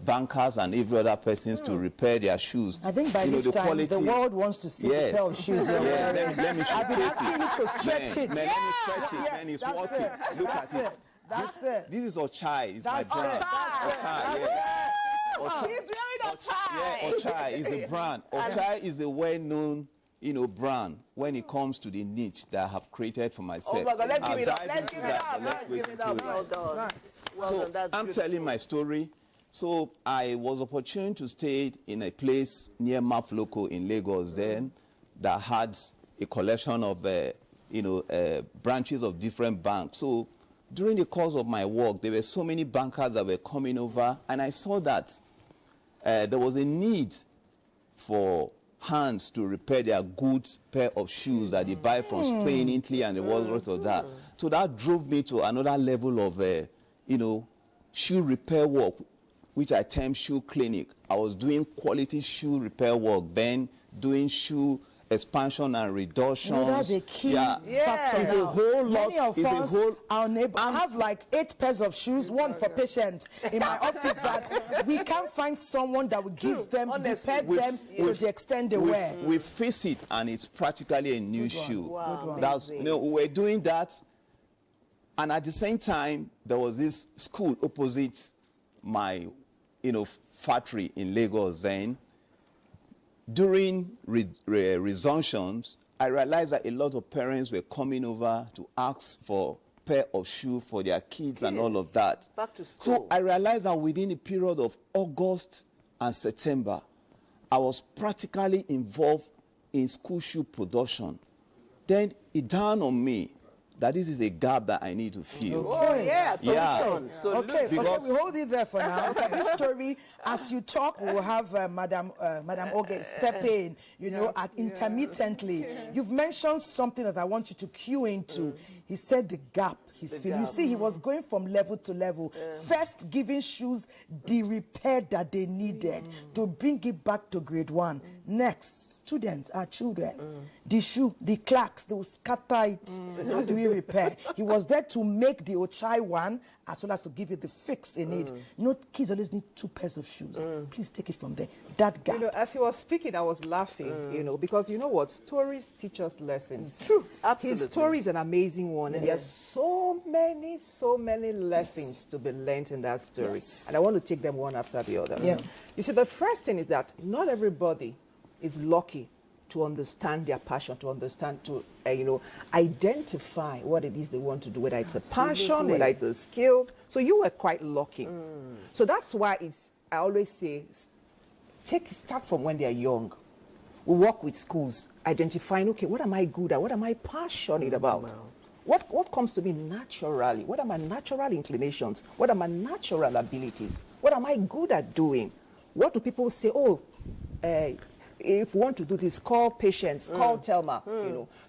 bankers and every other persons to repair their shoes. I think by this time, the world wants to see the pair of shoes you're wearing. Let me I've been asking you to stretch it. Let me stretch it. Man, it's working. Look at it. That's it. This is Ochai. It's my brand. Ochai, yeah. She's wearing Ochai. Yeah, Ochai is a brand. Ochai is a well-known, brand when it comes to the niche that I have created for myself. Oh my God, let's give it up. So I'm telling my story. So I was opportune to stay in a place near Mafloko in Lagos then that had a collection of, branches of different banks. So during the course of my work, there were so many bankers that were coming over, and I saw that there was a need for hands to repair their good pair of shoes that they buy from Spain, Italy, and the rest of that. So that drove me to another level of, shoe repair work, which I term shoe clinic. I was doing quality shoe repair work, then doing shoe expansion and reduction. That's a key factor. It's a whole lot. Many of us, our neighbors, have like 8 pairs of shoes, one for patients in my office that we can't find someone that will give them, repair them to the extent they wear. We fix it, and it's practically a new shoe. Wow. That's, we're doing that. And at the same time, there was this school opposite my, factory in Lagos then. During resumptions, I realized that a lot of parents were coming over to ask for a pair of shoes for their kids and all of that. Back to school. So I realized that within a period of August and September, I was practically involved in school shoe production. Then it dawned on me that this is a gap that I need to fill. Oh, yeah, solution. Okay, we hold it there for now. This story, as you talk, we'll have Madam Oge step in, intermittently. You've mentioned something that I want you to cue into. He said the gap he's feeling. You see, he was going from level to level. First, giving shoes the repair that they needed to bring it back to grade 1. Next, students are children. The shoe, the clacks, they will scatter it. How do we repair? He was there to make the Ochai one as well as to give you the fix in it. Kids always need 2 pairs of shoes. Please take it from there. That gap. As he was speaking, I was laughing, because you know what? Stories teach us lessons. True. Absolutely. His story is an amazing one, and there's so many lessons to be learned in that story. And I want to take them one after the other. You see, the first thing is that not everybody is lucky to understand their passion, to understand, to identify what it is they want to do, whether it's a passion, whether it's a skill. So you were quite lucky. So that's why I always say, start from when they're young. We work with schools, identifying, okay, what am I good at? What am I passionate about? What comes to me naturally? What are my natural inclinations? What are my natural abilities? What am I good at doing? What do people say? Oh, if you want to do this, call Patience, call Telma,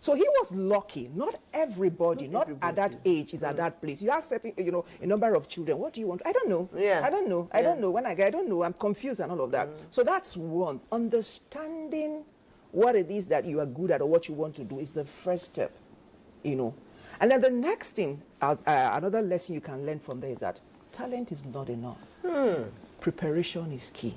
So he was lucky. Not everybody, at that age is at that place. You have certain, a number of children. What do you want? I don't know. I don't know. I don't know. When I don't know. I'm confused and all of that. So that's one. Understanding what it is that you are good at or what you want to do is the first step, And then the next thing, another lesson you can learn from there is that talent is not enough. Preparation is key.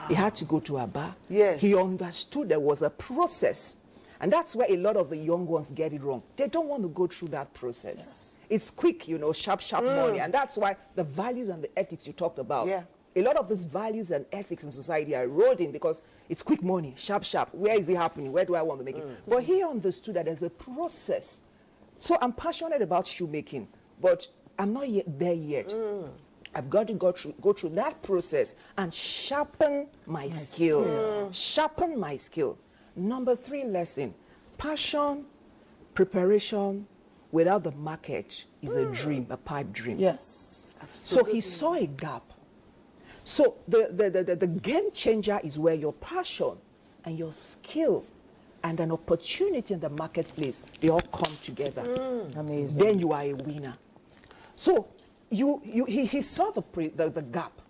He had to go to Aba. Yes. He understood there was a process. And that's where a lot of the young ones get it wrong. They don't want to go through that process. Yes. It's quick, you know, sharp money. And that's why the values and the ethics you talked about, a lot of these values and ethics in society are eroding because it's quick money, sharp. Where is it happening? Where do I want to make it? But he understood that there's a process. So I'm passionate about shoemaking, but I'm not yet there yet. I've got to go through that process and sharpen my skill. Sharpen my skill. Number 3 lesson, passion, preparation without the market is a dream, a pipe dream. Yes. Absolutely. So he saw a gap. So the game changer is where your passion and your skill and an opportunity in the marketplace, they all come together. Amazing. Then you are a winner. So he saw the gap.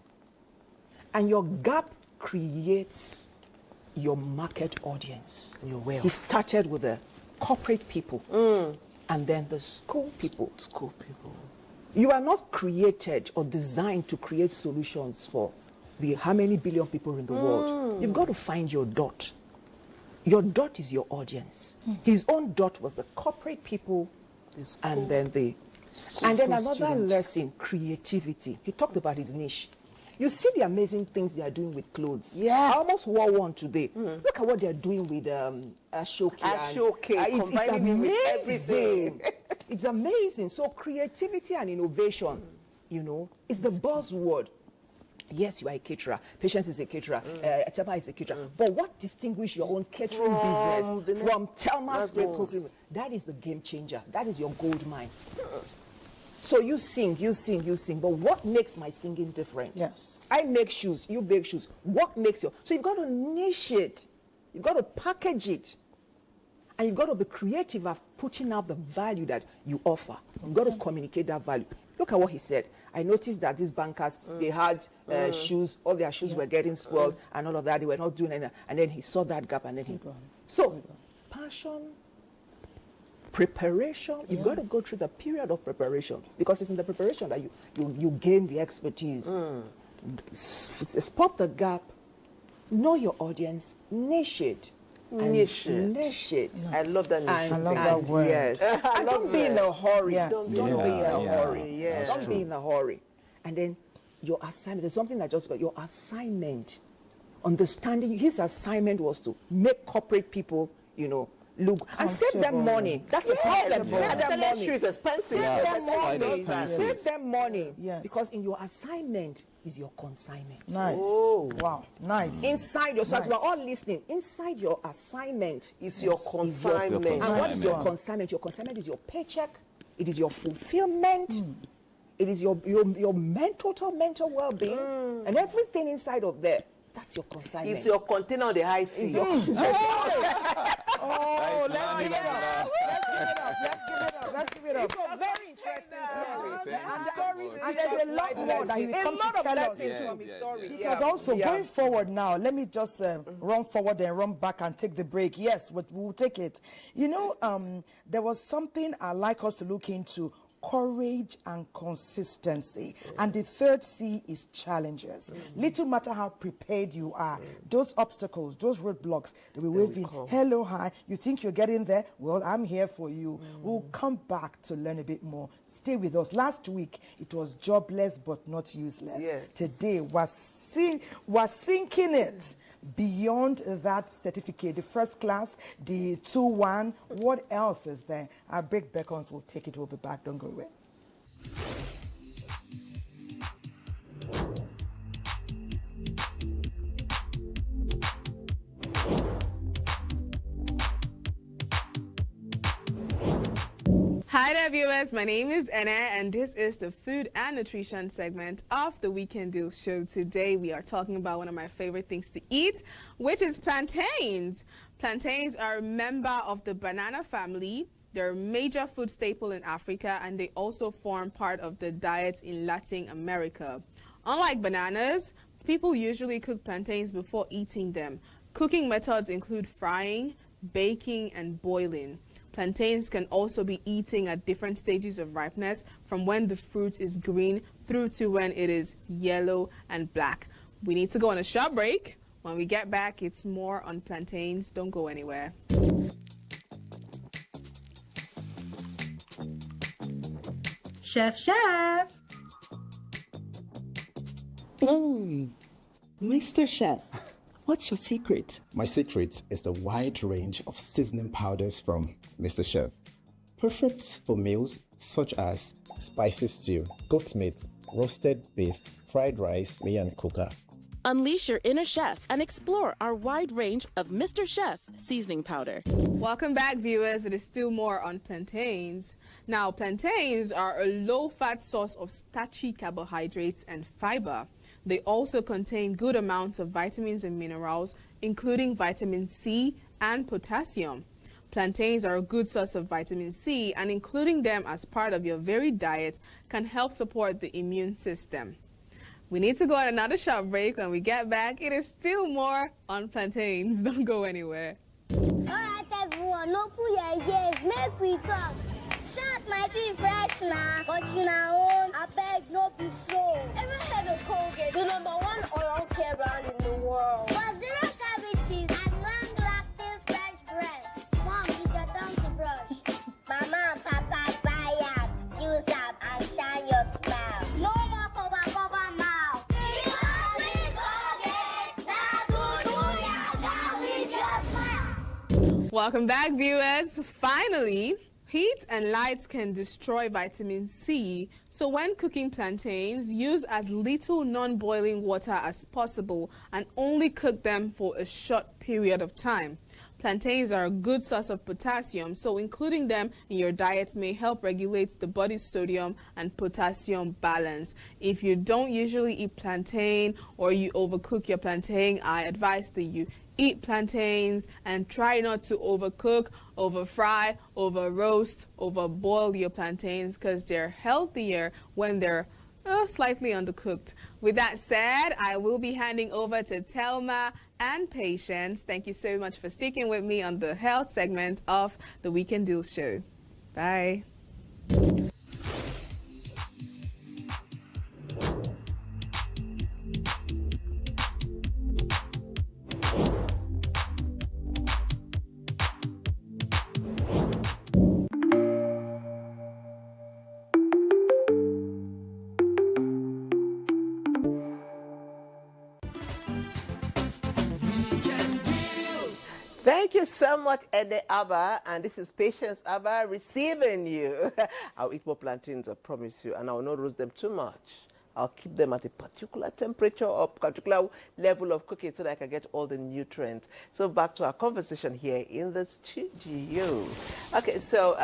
And your gap creates your market audience. Your wealth. He started with the corporate people and then the school people. You are not created or designed to create solutions for how many billion people in the world. You've got to find your dot. Your dot is your audience. His own dot was the corporate people and then another lesson, creativity. He talked about his niche. You see the amazing things they are doing with clothes. Yeah. I almost wore one today. Look at what they're doing with Ashoke. It's amazing. It's amazing. So creativity and innovation, you know, is the buzzword. Yes, you are a caterer. Patience is a caterer. Chapa is a caterer. But what distinguishes your own catering business from Telma's great cooking? That is the game changer. That is your gold mine. So you sing. But what makes my singing different? Yes. I make shoes. You bake shoes. What makes your... So you've got to niche it. You've got to package it. And you've got to be creative of putting out the value that you offer. You've got to communicate that value. Look at what he said. I noticed that these bankers, they had shoes. All their shoes were getting spoiled and all of that. They were not doing anything. And then he saw that gap and then he... So, passion, preparation, you've got to go through the period of preparation because it's in the preparation that you gain the expertise. Spot the gap, know your audience, niche it. Niche it. I love that niche. I love that word. Yes. And don't be in a hurry. Yes. Don't be in a hurry. Yes. Don't be in a hurry. And then your assignment, there's something I just got, your assignment. Understanding, his assignment was to make corporate people, you know, look and save them money. That's a problem. Save them money. It's expensive. Save them money. Yes. Because in your assignment is your consignment. Nice. Oh, wow. Nice. Inside your, so as we're all listening, inside your assignment is your consignment. And what is your consignment? Your consignment is your paycheck. It is your fulfillment. It is your total mental well-being. And everything inside of there. That's your consignment. It's your container on the high sea. Oh, let's give it up. Let's give it up. It's a very interesting story. And there's a lot more that he will come to tell us. From his story. Because also going forward now, let me just run forward and run back and take the break. Yes, we'll take it. You know, there was something I'd like us to look into. Courage and consistency. And the third C is challenges. Little matter how prepared you are, those obstacles, those roadblocks, they will wave you, hello, hi, you think you're getting there? Well, I'm here for you. We'll come back to learn a bit more. Stay with us. Last week, it was jobless but not useless. Yes. Today, we're sinking it. Beyond that certificate, the first class, the 2-1, what else is there? Our break beckons, we'll take it, we'll be back, don't go away. Hi there viewers, my name is Anna and this is the food and nutrition segment of the Weekend Deal Show. Today we are talking about one of my favorite things to eat, which is plantains. Plantains are a member of the banana family. They're a major food staple in Africa and they also form part of the diet in Latin America. Unlike bananas, people usually cook plantains before eating them. Cooking methods include frying, baking, and boiling. Plantains can also be eaten at different stages of ripeness, from when the fruit is green through to when it is yellow and black. We need to go on a short break. When we get back, it's more on plantains. Don't go anywhere. Chef. Mr. Chef, what's your secret? My secret is the wide range of seasoning powders from Mr. Chef. Perfect for meals such as spicy stew, goat meat, roasted beef, fried rice, miyan kuka. Unleash your inner chef and explore our wide range of Mr. Chef seasoning powder. Welcome back, viewers. It is still more on plantains. Now, plantains are a low-fat source of starchy carbohydrates and fiber. They also contain good amounts of vitamins and minerals, including vitamin C and potassium. Plantains are a good source of vitamin C, and including them as part of your varied diet can help support the immune system. We need to go on another short break. When we get back, it is still more on plantains. Don't go anywhere. Alright everyone, no put your ears, make we talk. Shout my teeth fresh now, but you know, I beg no be so. Ever heard of Colgate, the #1 oral care brand in the world? For zero cavities and long-lasting fresh breath. Mom, it's your time to brush. Mama and Papa buy up, use up and shine your smile. No more cover mouth. Welcome back, viewers. Finally, heat and light can destroy vitamin C, so when cooking plantains, use as little non-boiling water as possible and only cook them for a short period of time. Plantains are a good source of potassium, so including them in your diet may help regulate the body's sodium and potassium balance. If you don't usually eat plantain or you overcook your plantain, I advise that you eat plantains and try not to overcook, over-fry, over-roast, over-boil your plantains, because they're healthier when they're slightly undercooked. With that said, I will be handing over to Thelma and Patience. Thank you so much for sticking with me on the health segment of the Weekend Deal Show. Bye. Thank you so much, Ede Abba, and this is Patience Abba receiving you. I'll eat more plantains, I promise you, and I'll not roast them too much. I'll keep them at a particular temperature or particular level of cooking so that I can get all the nutrients. So back to our conversation here in the studio. Okay, so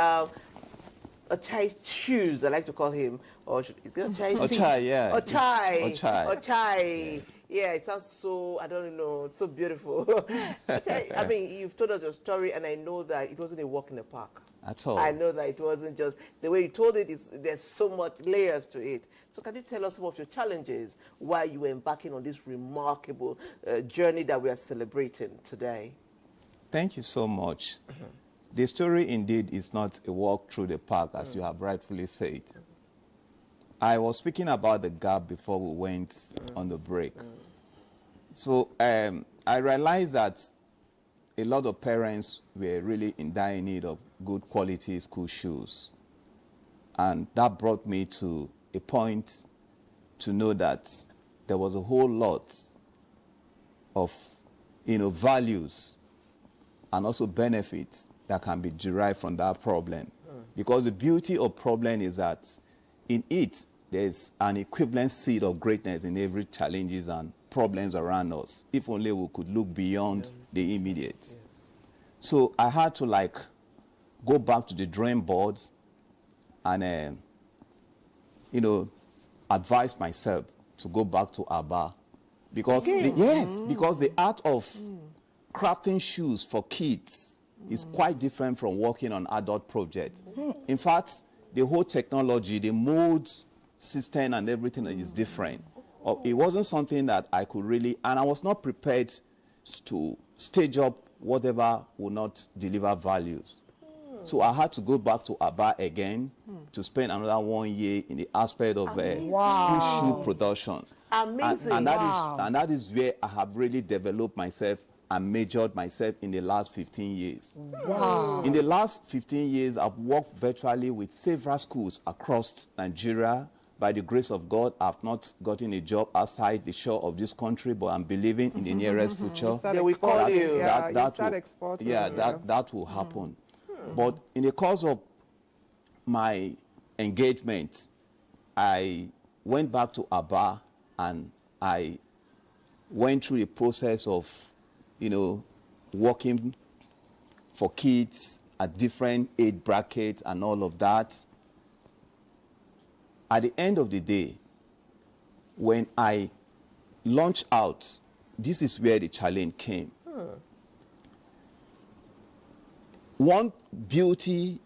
Ochai Shoes, I like to call him, or is it Ochai? Ochai, yeah. Ochai. Yeah, it sounds so, I don't know, it's so beautiful. I mean, you've told us your story, and I know that it wasn't a walk in the park. At all. I know that it wasn't just, the way you told it, there's so much layers to it. So can you tell us some of your challenges while you were embarking on this remarkable journey that we are celebrating today? Thank you so much. The story indeed is not a walk through the park, as you have rightfully said. I was speaking about the gap before we went on the break. So I realized that a lot of parents were really in dire need of good quality school shoes. And that brought me to a point to know that there was a whole lot of values and also benefits that can be derived from that problem. Because the beauty of problem is that in it, there's an equivalent seed of greatness in every challenges and problems around us, if only we could look beyond the immediate. Yes. So I had to go back to the drawing board and, advise myself to go back to Aba. Because, because the art of crafting shoes for kids is quite different from working on adult projects. In fact, the whole technology, the molds, system and everything is different. It wasn't something that I could really, and I was not prepared to stage up whatever would not deliver values. So I had to go back to Aba again to spend another 1 year in the aspect of school shoe productions. Amazing. And that is where I have really developed myself and majored myself in the last 15 years. Wow. In the last 15 years, I've worked virtually with several schools across Nigeria. By the grace of God, I've not gotten a job outside the shore of this country, but I'm believing in the nearest future They will call you. that will happen. But in the course of my engagement, I went back to Aba and I went through the process of, working for kids at different age brackets and all of that. At the end of the day, when I launched out, this is where the challenge came. One beauty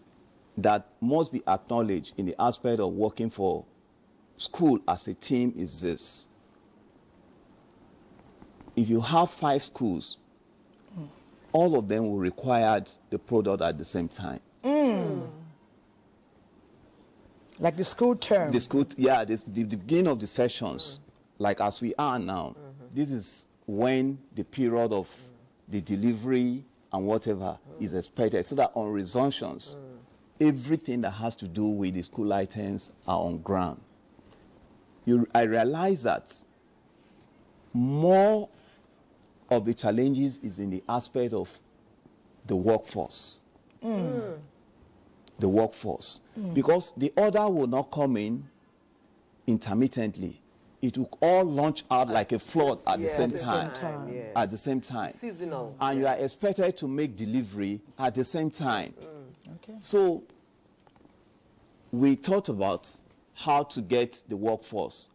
that must be acknowledged in the aspect of working for school as a team is this. If you have 5 schools, all of them will require the product at the same time. Like the school term. The beginning of the sessions, like as we are now, this is when the period of the delivery and whatever is expected, so that on resumptions, everything that has to do with the school items are on ground. I realize that more of the challenges is in the aspect of the workforce. The workforce. Because the order will not come in intermittently. It will all launch out like a flood at the same time. At the same time. Seasonal. And you are expected to make delivery at the same time. So we thought about how to get the workforce.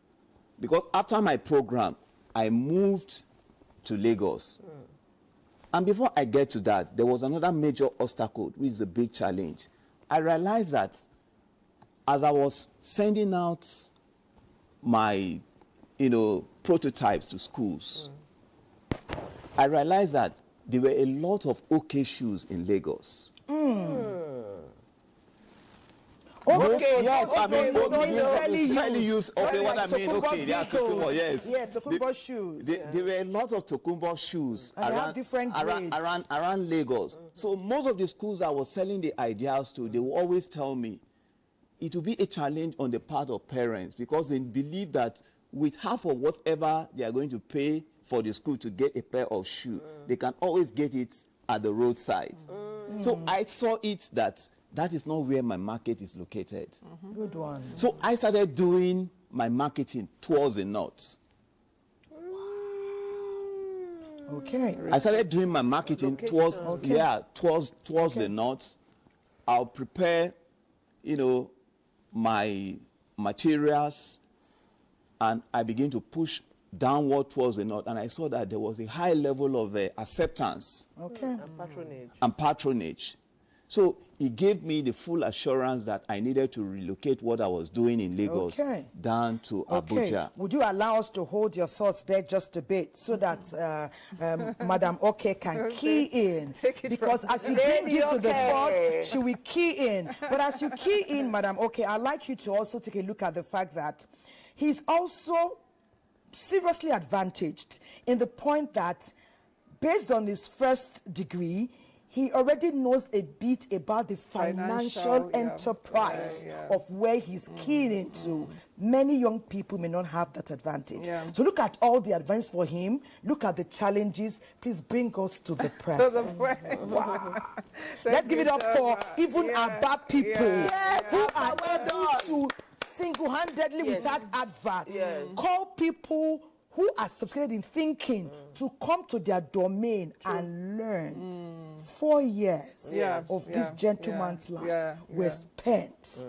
Because after my program, I moved to Lagos. And before I get to that, there was another major obstacle, which is a big challenge. I realized that as I was sending out my, prototypes to schools, I realized that there were a lot of OK shoes in Lagos. Fairly used. Okay, what I mean, okay, they are Tokumbo, yes. Yeah, Tokumbo shoes. There were a lot of Tokumbo shoes and they have different grades. around Lagos. So most of the schools I was selling the ideas to, they will always tell me it will be a challenge on the part of parents because they believe that with half of whatever they are going to pay for the school to get a pair of shoes, they can always get it at the roadside. So I saw it that is not where my market is located. Good one. So I started doing my marketing towards the north. Okay. I started doing my marketing towards the north. I'll prepare, my materials, and I begin to push downward towards the north, and I saw that there was a high level of acceptance and patronage. So it gave me the full assurance that I needed to relocate what I was doing in Lagos down to Abuja. Would you allow us to hold your thoughts there just a bit so that Madam OK can key in? Because as you bring it to the fore, she will key in. But as you key in, Madam OK, I'd like you to also take a look at the fact that he's also seriously advantaged in the point that based on his first degree, he already knows a bit about the financial enterprise of where he's keying into. Many young people may not have that advantage. So look at all the advantages for him. Look at the challenges. Please bring us to the present. Wow. Let's give it up for even Aba people who are able to single-handedly without adverts call people who are subscribed in thinking to come to their domain and learn. 4 years of this gentleman's life were spent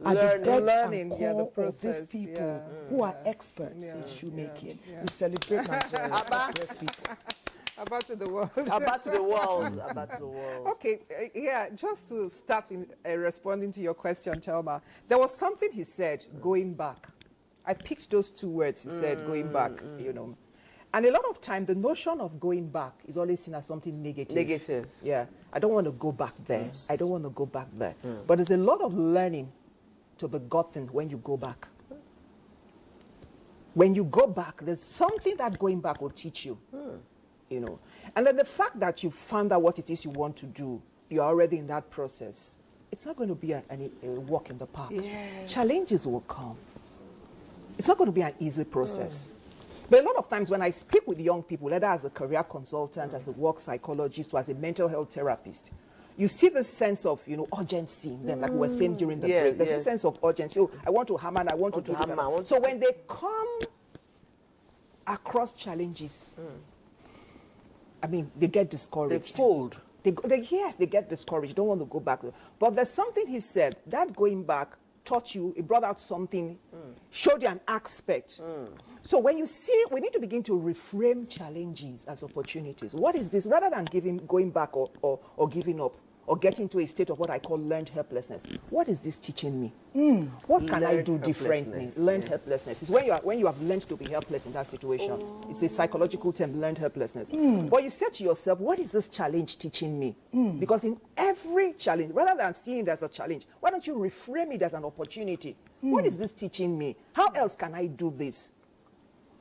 at the beck and call of these people who are experts in shoemaking. We celebrate Nigeria. About to the world. About to the world. About to the world. Okay, just to start in responding to your question, Thelma, there was something he said, going back. I picked those 2 words he said, going back, And a lot of time, the notion of going back is always seen as something negative. Negative. Yeah. I don't want to go back there. Yes. I don't want to go back there. But there's a lot of learning to be gotten when you go back. When you go back, there's something that going back will teach you. You know, and then the fact that you found out what it is you want to do, you're already in that process. It's not going to be a walk in the park. Yes. Challenges will come. It's not going to be an easy process. But a lot of times when I speak with young people, whether as a career consultant, as a work psychologist, or as a mental health therapist, you see the sense of, you know, urgency in them, like we were saying during the break. There's a sense of urgency. Oh, I want to hammer and I want to do this. So when they come across challenges, I mean, they get discouraged. They fold. Yes, they get discouraged, don't want to go back. But there's something he said, that going back taught you, it brought out something, showed you an aspect. So when you see, we need to begin to reframe challenges as opportunities. What is this? Rather than going back or giving up, or getting to a state of what I call learned helplessness. What is this teaching me? What can I do differently? Learned helplessness. It's when you have learned to be helpless in that situation. It's a psychological term, learned helplessness. But you said to yourself, what is this challenge teaching me? Because in every challenge, rather than seeing it as a challenge, why don't you reframe it as an opportunity? What is this teaching me? How else can I do this?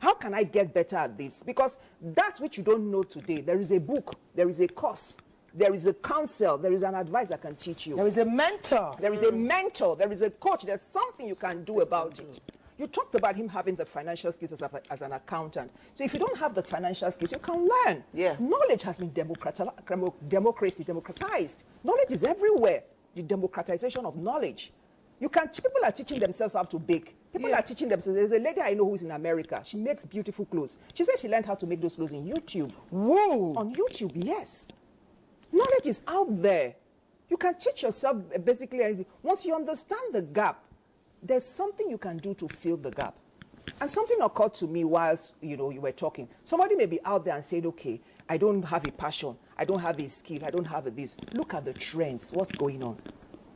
How can I get better at this? Because that which you don't know today, there is a book, there is a course, there is a counsel, there is an advice that can teach you. There is a mentor. There is a mentor, there is a coach, there's something you can do about it. You talked about him having the financial skills as an accountant. So if you don't have the financial skills, you can learn. Knowledge has been democratized. Knowledge is everywhere. The democratization of knowledge. People are teaching themselves how to bake. People are teaching themselves. There's a lady I know who's in America. She makes beautiful clothes. She said she learned how to make those clothes in YouTube. Whoa! On YouTube, yes. Knowledge is out there. You can teach yourself basically anything. Once you understand the gap, there's something you can do to fill the gap. And something occurred to me whilst you were talking. Somebody may be out there and said, okay, I don't have a passion, I don't have a skill, I don't have this. Look at the trends. What's going on?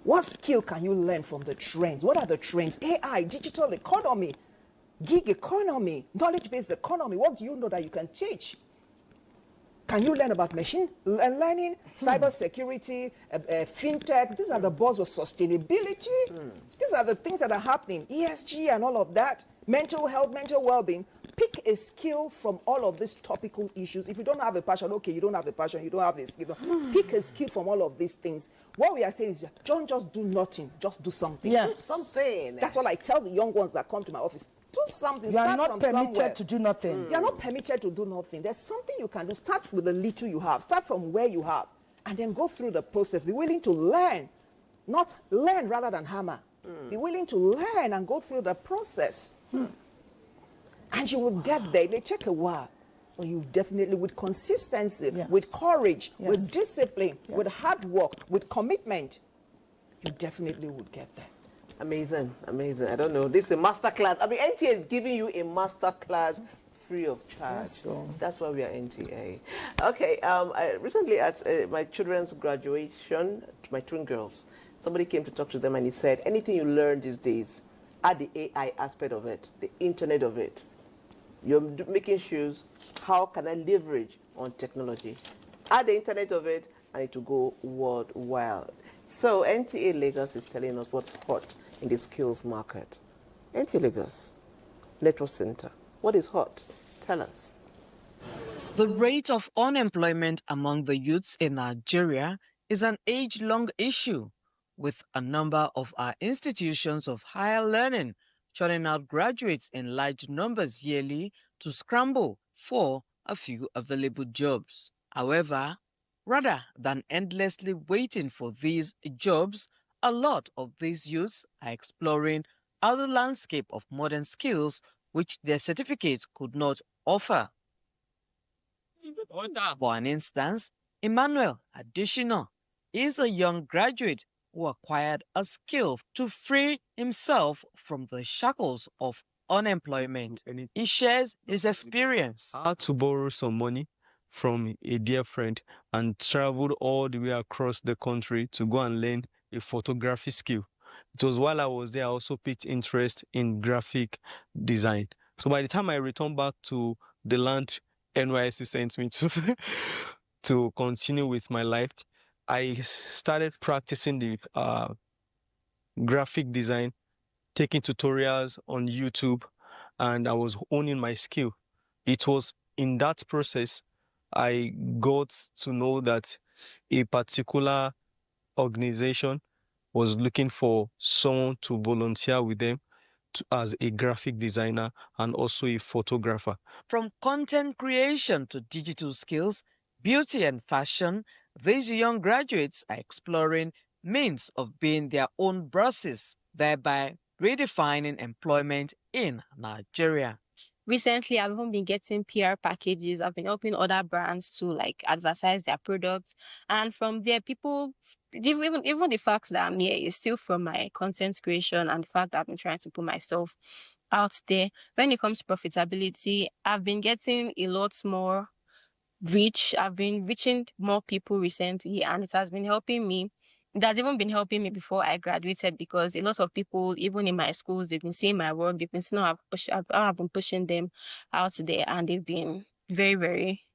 What skill can you learn from the trends? What are the trends? AI, digital economy, gig economy, knowledge-based economy. What do you know that you can teach? Can you learn about machine learning, cyber security, fintech? These are the buzzwords of sustainability. These are the things that are happening. ESG and all of that. Mental health, mental well-being. Pick a skill from all of these topical issues. If you don't have a passion, okay, you don't have a passion, you don't have a skill. Pick a skill from all of these things. What we are saying is, don't just do nothing, just do something. Yes. Do something. That's what I tell the young ones that come to my office. Do something. You are Start not from permitted somewhere. to do nothing. You are not permitted to do nothing. There's something you can do. Start with the little you have. Start from where you have. And then go through the process. Be willing to learn. Not learn rather than hammer. Be willing to learn and go through the process. And you will get there. It may take a while. But you definitely, with consistency, with courage, with discipline, with hard work, with commitment, you definitely would get there. Amazing, amazing. I don't know. This is a master class. I mean, NTA is giving you a master class free of charge. Yes, so. That's why we are NTA. Okay, recently at my children's graduation, my twin girls, somebody came to talk to them and he said, anything you learn these days, add the AI aspect of it, the internet of it. You're making shoes, how can I leverage on technology? Add the internet of it and it will go worldwide. So NTA Lagos is telling us what's hot in the skills market. NTA Lagos, Network Center, what is hot? Tell us. The rate of unemployment among the youths in Nigeria is an age-long issue, with a number of our institutions of higher learning churning out graduates in large numbers yearly to scramble for a few available jobs. However, rather than endlessly waiting for these jobs, a lot of these youths are exploring other landscape of modern skills which their certificates could not offer. For an instance, Emmanuel Adishino is a young graduate who acquired a skill to free himself from the shackles of unemployment. He shares his experience. I had to borrow some money from a dear friend and traveled all the way across the country to go and learn a photography skill. It was while I was there, I also picked interest in graphic design. So by the time I returned back to the land NYSC sent me to continue with my life, I started practicing the graphic design, taking tutorials on YouTube, and I was honing my skill. It was in that process I got to know that a particular organization was looking for someone to volunteer with them as a graphic designer and also a photographer. From content creation to digital skills, beauty and fashion, these young graduates are exploring means of being their own bosses, thereby redefining employment in Nigeria. Recently, I've even been getting PR packages. I've been helping other brands to like advertise their products. And from there, people, even the fact that I'm here is still from my content creation and the fact that I've been trying to put myself out there. When it comes to profitability, I've been getting a lot more reach. I've been reaching more people recently, and it has been helping me. It has even been helping me before I graduated, because a lot of people, even in my schools, they've been seeing my work, they've been seeing how I've been pushing them out there, and they've been very, very,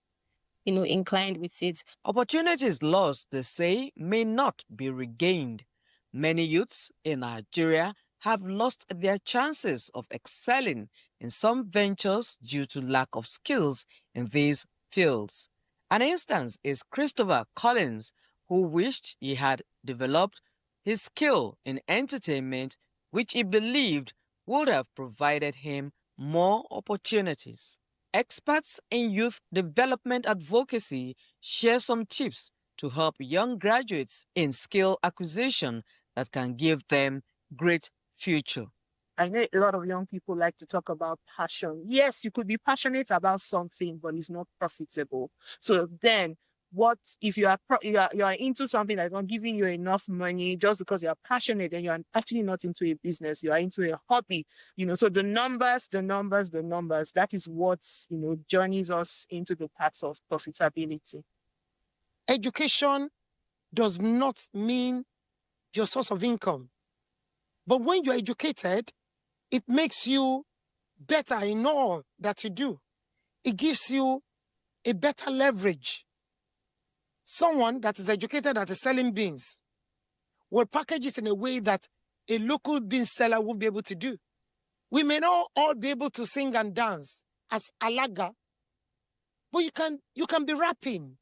inclined with it. Opportunities lost, they say, may not be regained. Many youths in Nigeria have lost their chances of excelling in some ventures due to lack of skills in these fields. An instance is Christopher Collins, who wished he had developed his skill in entertainment, which he believed would have provided him more opportunities. Experts in youth development advocacy share some tips to help young graduates in skill acquisition that can give them great future. I know a lot of young people like to talk about passion. Yes, you could be passionate about something, but it's not profitable. So then, what if you are into something that's not giving you enough money just because you're passionate and you're actually not into a business, you are into a hobby, so the numbers, that is what, journeys us into the paths of profitability. Education does not mean your source of income. But when you're educated, it makes you better in all that you do. It gives you a better leverage. Someone that is educated that is selling beans will package it in a way that a local bean seller won't be able to do. We may not all be able to sing and dance as Alaga, but you can be rapping.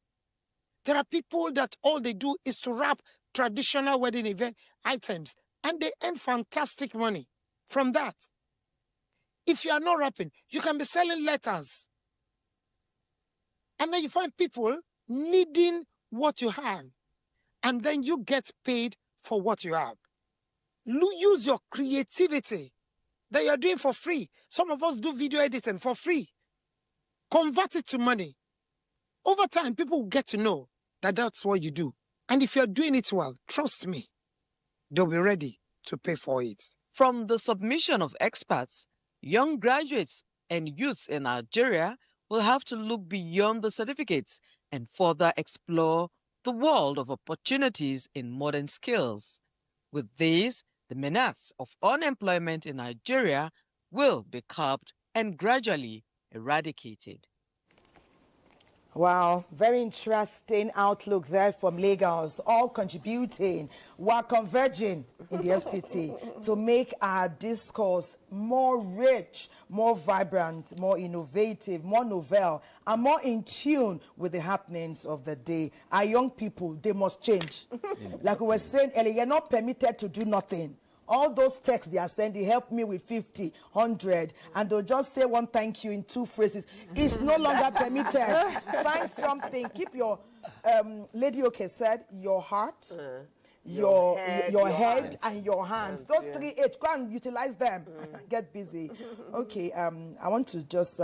There are people that all they do is to rap traditional wedding event items, and they earn fantastic money from that. If you are not rapping, you can be selling letters. And then you find people needing what you have, and then you get paid for what you have. Use your creativity that you're doing for free. Some of us do video editing for free. Convert it to money. Over time, people will get to know that that's what you do. And if you're doing it well, trust me, they'll be ready to pay for it. From the submission of experts, young graduates and youths in Nigeria will have to look beyond the certificates and further explore the world of opportunities in modern skills. With this, the menace of unemployment in Nigeria will be curbed and gradually eradicated. Wow, very interesting outlook there from Lagos, all contributing while converging in the FCT to make our discourse more rich, more vibrant, more innovative, more novel, and more in tune with the happenings of the day. Our young people, they must change. Like we were saying earlier, you're not permitted to do nothing. All those texts they are sending, help me with 50, 100, and they'll just say one thank you in 2 phrases. It's no longer permitted. Find something. Keep your, Lady Oke said, your heart, your head and your hands. Those 3 H, go and utilize them. Get busy. Okay, I want to just,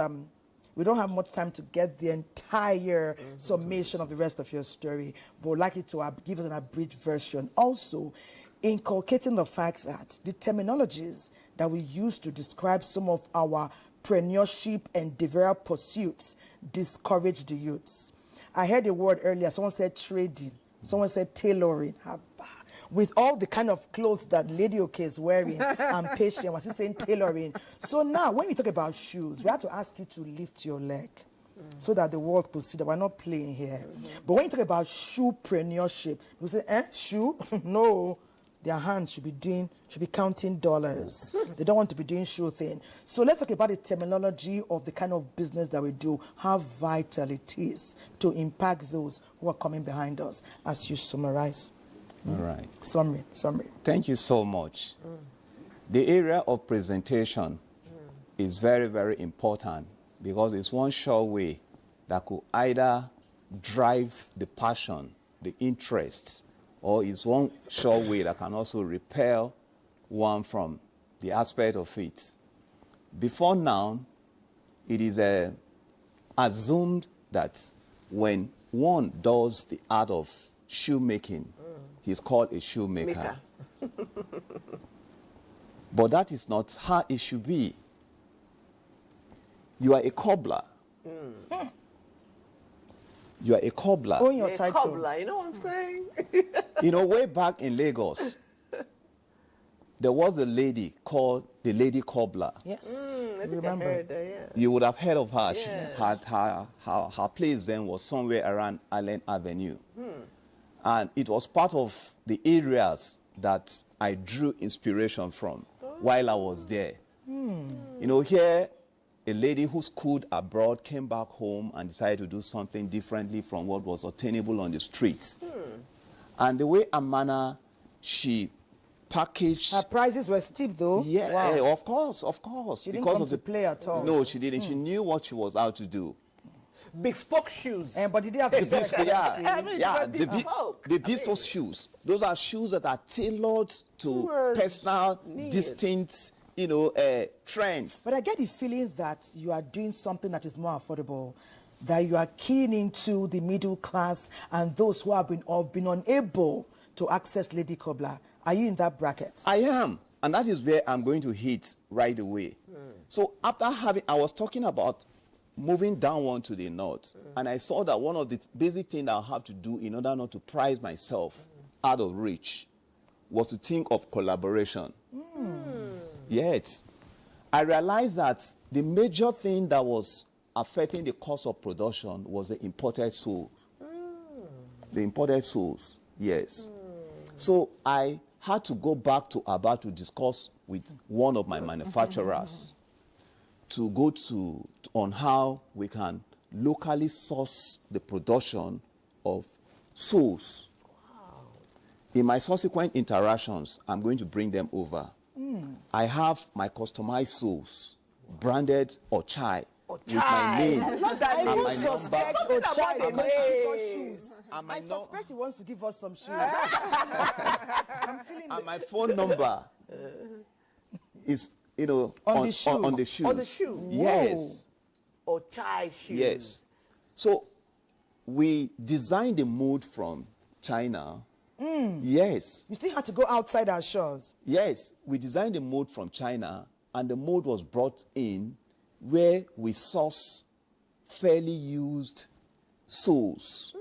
we don't have much time to get the entire summation of the rest of your story, but I'd like you to give us an abridged version. Also, inculcating the fact that the terminologies that we use to describe some of our preneurship and develop pursuits discourage the youths. I heard a word earlier. Someone said trading. Someone said tailoring. With all the kind of clothes that Lady Oke is wearing, I'm patient. Was he saying tailoring? So now, when we talk about shoes, we have to ask you to lift your leg. so that the world could see that we're not playing here. But when you talk about shoepreneurship, you say, shoe? No. Their hands should be counting dollars. They don't want to be doing shoe thing. So let's talk about the terminology of the kind of business that we do, how vital it is to impact those who are coming behind us, as you summarize. All right. Summary. Thank you so much. The area of presentation is very, very important because it's one sure way that could either drive the passion, the interests, or it's one sure way that can also repel one from the aspect of it. Before now, it is assumed that when one does the art of shoemaking, he's called a shoemaker. But that is not how it should be. You are a cobbler. You are a cobbler. Own your title. Cobbler, you know what I'm saying? You know, way back in Lagos, there was a lady called the Lady Cobbler. Yes, I think I heard her, yeah. You would have heard of her. Yes. She had her place then was somewhere around Allen Avenue. And it was part of the areas that I drew inspiration from while I was there. You know, here, a lady who schooled abroad came back home and decided to do something differently from what was attainable on the streets. And the way and manner she packaged... Her prices were steep, though. Yeah, Wow. of course. She didn't come to play at all. No, she didn't. She knew what she was out to do. Bespoke shoes. But did they have the the bespoke shoes. Those are shoes that are tailored to personal, distinct, trends. But I get the feeling that you are doing something that is more affordable, that you are keying into the middle class and those who have been unable to access Lady Cobbler. Are you in that bracket? I am. And that is where I'm going to hit right away. So after I was talking about moving downward to the north, and I saw that one of the basic things I have to do in order not to price myself out of reach was to think of collaboration. Yes. I realized that the major thing that was affecting the cost of production was the imported soul. The imported souls, yes. So I had to go back to Abuja to discuss with one of my manufacturers to go on how we can locally source the production of souls. In my subsequent interactions, I'm going to bring them over. I have my customized souls, branded Ochai, with my name. I even suspect Ochai is going to give us shoes. I suspect he wants to give us some shoes. I'm feeling and my phone number is, on the shoes. On the shoe? Yes. Ochai shoes. Yes. So we designed the mold from China. Yes. You still had to go outside our shores. Yes. We designed the mold from China, and the mold was brought in where we source fairly used soles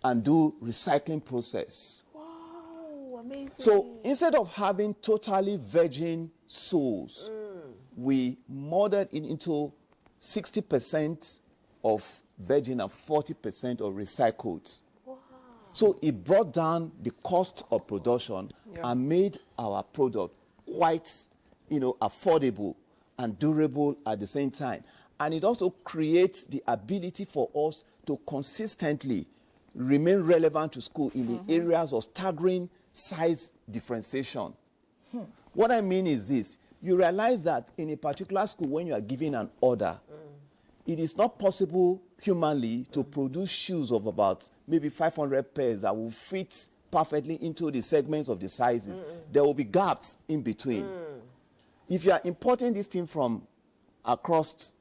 and do recycling process. Wow, amazing. So instead of having totally virgin soles, we molded it into 60% of virgin and 40% of recycled. So it brought down the cost of production and made our product quite, affordable and durable at the same time. And it also creates the ability for us to consistently remain relevant to school in the areas of staggering size differentiation. What I mean is this. You realize that in a particular school, when you are giving an order, it is not possible humanly to produce shoes of about maybe 500 pairs that will fit perfectly into the segments of the sizes. There will be gaps in between. If you are importing this thing from across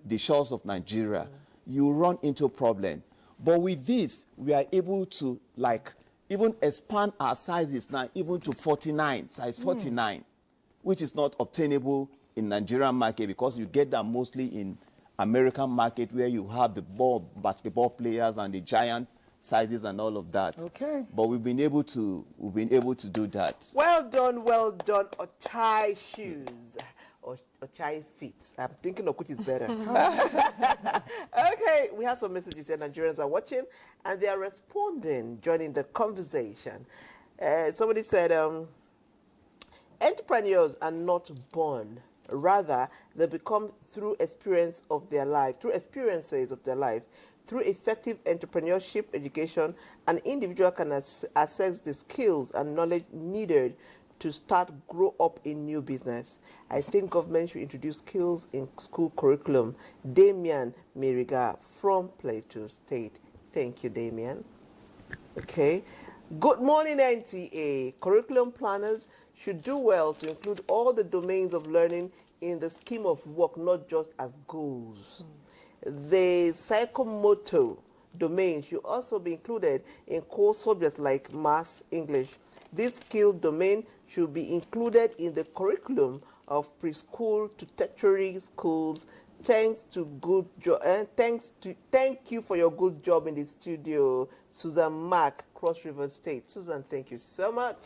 the shores of Nigeria, you run into a problem. But with this, we are able to even expand our sizes now even to 49, size 49, which is not obtainable in Nigerian market because you get that mostly in American market where you have the basketball players and the giant sizes and all of that. Okay. But we've been able to do that. Well done, Ochai shoes. chai fit. I'm thinking of which is better. Okay, we have some messages here. Nigerians are watching and they are responding, joining the conversation. Somebody said, entrepreneurs are not born. Rather, they become through experiences of their life. Through effective entrepreneurship education, an individual can assess the skills and knowledge needed to grow up in new business. I think government should introduce skills in school curriculum. Damian Meriga from Plateau State. Thank you, Damian. Okay. Good morning, NTA. Curriculum planners should do well to include all the domains of learning in the scheme of work, not just as goals. The psychomotor domain should also be included in core subjects like math, English. This skill domain should be included in the curriculum of preschool to tertiary schools. Thank you for your good job in the studio, Susan Mark, Cross River State. Susan, thank you so much.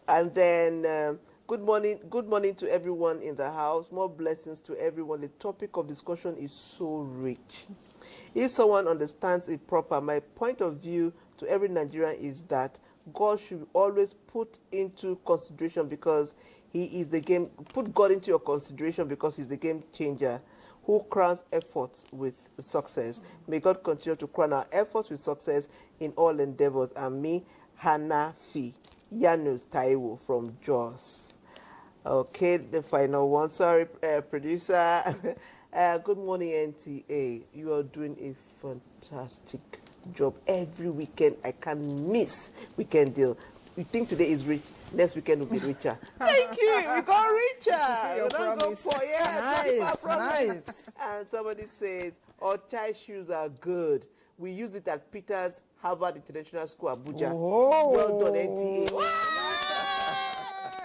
And then good morning to everyone in the house. More blessings to everyone. The topic of discussion is so rich. If someone understands it proper, my point of view to every Nigerian is that God should always put into consideration because he is the game. Put God into your consideration because he's the game changer who crowns efforts with success. May God continue to crown our efforts with success in all endeavors. And me, Hannah Fee. Janus Taiwo from Jos. Okay, the final one. Sorry, producer. Good morning, NTA. You are doing a fantastic job. Every weekend, I can miss Weekend Deal. You think today is rich, next weekend will be richer. Thank you. We got richer. We don't go for nice. And somebody says, our child shoes are good. We use it at Peter's Harvard International School, Abuja. Oh. Well done, NTA.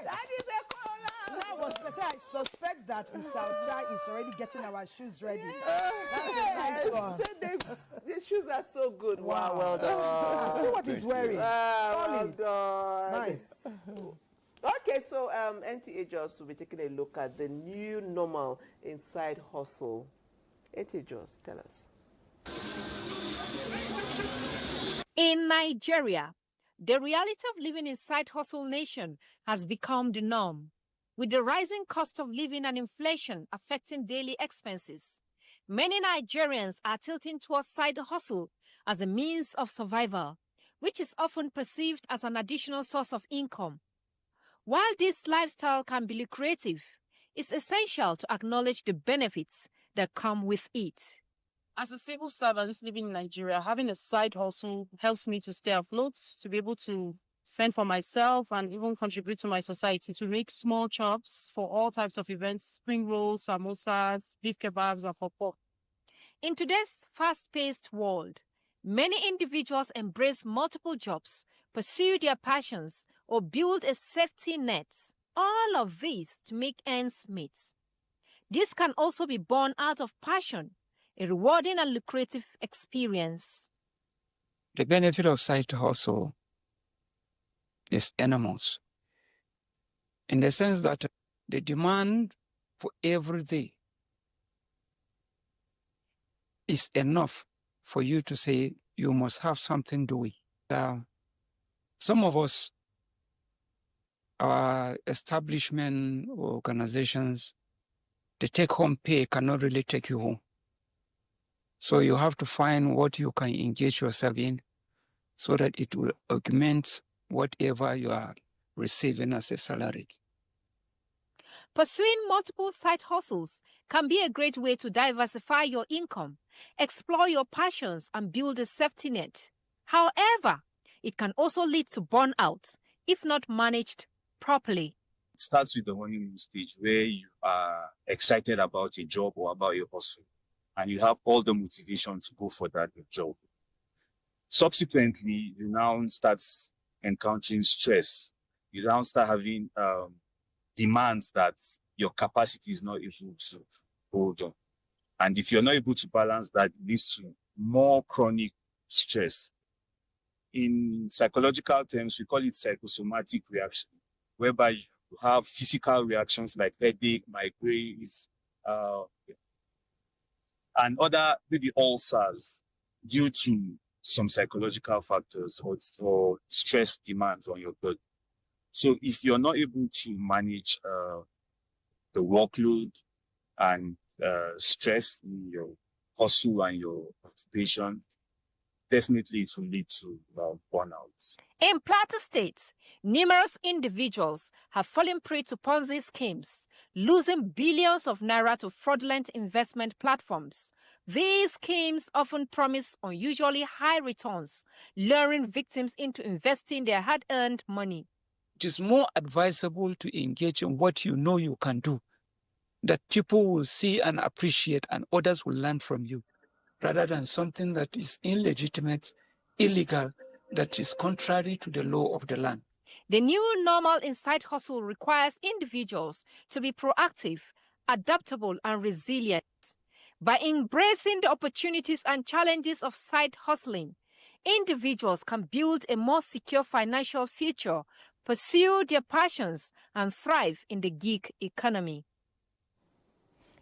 That is a caller. I suspect that Mr. Ochai is already getting our shoes ready. That's a nice one. The shoes are so good. Wow, well done. See what he's wearing. Solid. Well done. Nice. Okay, so NTA Jos will be taking a look at the new normal in side hustle. NTA Jos, tell us. In Nigeria, the reality of living in side hustle nation has become the norm. With the rising cost of living and inflation affecting daily expenses, many Nigerians are tilting towards side hustle as a means of survival, which is often perceived as an additional source of income. While this lifestyle can be lucrative, it's essential to acknowledge the benefits that come with it. As a civil servant living in Nigeria, having a side hustle helps me to stay afloat, to be able to fend for myself and even contribute to my society, to make small chops for all types of events, spring rolls, samosas, beef kebabs, and for pork. In today's fast-paced world, many individuals embrace multiple jobs, pursue their passions, or build a safety net, all of these to make ends meet. This can also be born out of passion, a rewarding and lucrative experience. The benefit of side hustle is enormous, in the sense that the demand for every day is enough for you to say you must have something doing. Some of us, our establishment or organizations, the take-home pay cannot really take you home. So you have to find what you can engage yourself in so that it will augment whatever you are receiving as a salary. Pursuing multiple side hustles can be a great way to diversify your income, explore your passions, and build a safety net. However, it can also lead to burnout if not managed properly. It starts with the honeymoon stage where you are excited about a job or about your hustle, and you have all the motivation to go for that job. Subsequently, you now start encountering stress. You now start having demands that your capacity is not able to hold on. And if you're not able to balance that, it leads to more chronic stress. In psychological terms, we call it psychosomatic reaction, whereby You have physical reactions like headache, migraines, and other maybe ulcers due to some psychological factors or stress demands on your body. So if you're not able to manage the workload and stress in your hustle and your occupation, definitely it will lead to burnout. In Plateau State, numerous individuals have fallen prey to Ponzi schemes, losing billions of naira to fraudulent investment platforms. These schemes often promise unusually high returns, luring victims into investing their hard-earned money. It is more advisable to engage in what you know you can do, that people will see and appreciate and others will learn from you, rather than something that is illegitimate, illegal, that is contrary to the law of the land. The new normal in side hustle requires individuals to be proactive, adaptable, and resilient. By embracing the opportunities and challenges of side hustling, individuals can build a more secure financial future, pursue their passions, and thrive in the gig economy.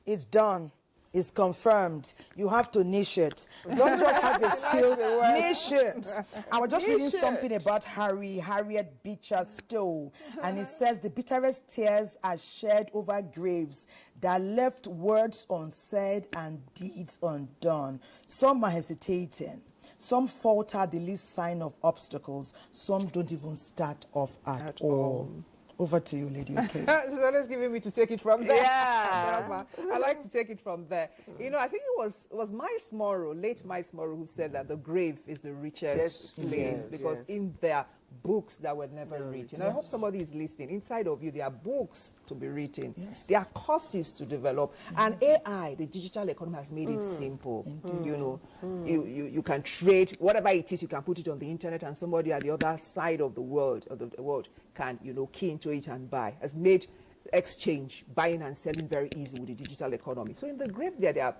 It's done. It's confirmed. You have to niche it. Don't just have a skill, niche it. I was just reading something about Harriet Beecher Stowe, and it says the bitterest tears are shed over graves that left words unsaid and deeds undone. Some are hesitating. Some falter at the least sign of obstacles. Some don't even start off at all. Over to you, Lady OK. So let's give me to take it from there. Yeah. I like to take it from there. You know, I think it was Miles Monroe, late Miles Monroe, who said that the grave is the richest place because in there books that were never written. I hope somebody is listening. Inside of you, there are books to be written. There are courses to develop. And AI, the digital economy, has made it simple. You know, you can trade whatever it is. You can put it on the internet, and somebody at the other side of the world can, you know, key into it and buy. Has made exchange, buying and selling very easy with the digital economy. So in the grave there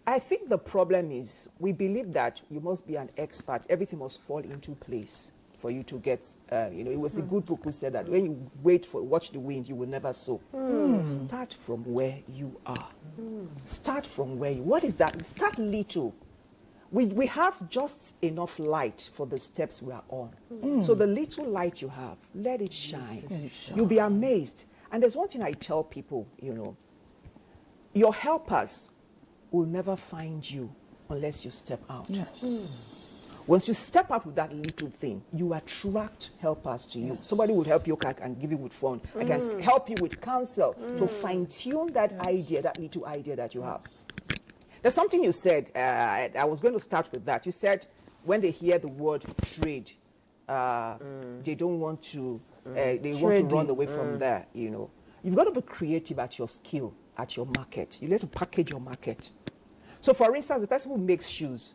I think the problem is we believe that you must be an expert. Everything must fall into place for you to get, you know, it was a good book who said that when you watch the wind, you will never sow. Start from where you are. Start from where what is that? Start little. We have just enough light for the steps we are on. So the little light you have, let it shine. You'll be amazed. And there's one thing I tell people, you know, your helpers will never find you unless you step out. Once you step out with that little thing, you attract helpers to you. Somebody will help you and give you with fund. I can help you with counsel to fine-tune that idea, that little idea that you have. There's something you said, I was going to start with that. You said when they hear the word trade, they don't want to, they want to run away from there, you know. You've got to be creative at your skill, at your market. You need to package your market. So for instance, the person who makes shoes,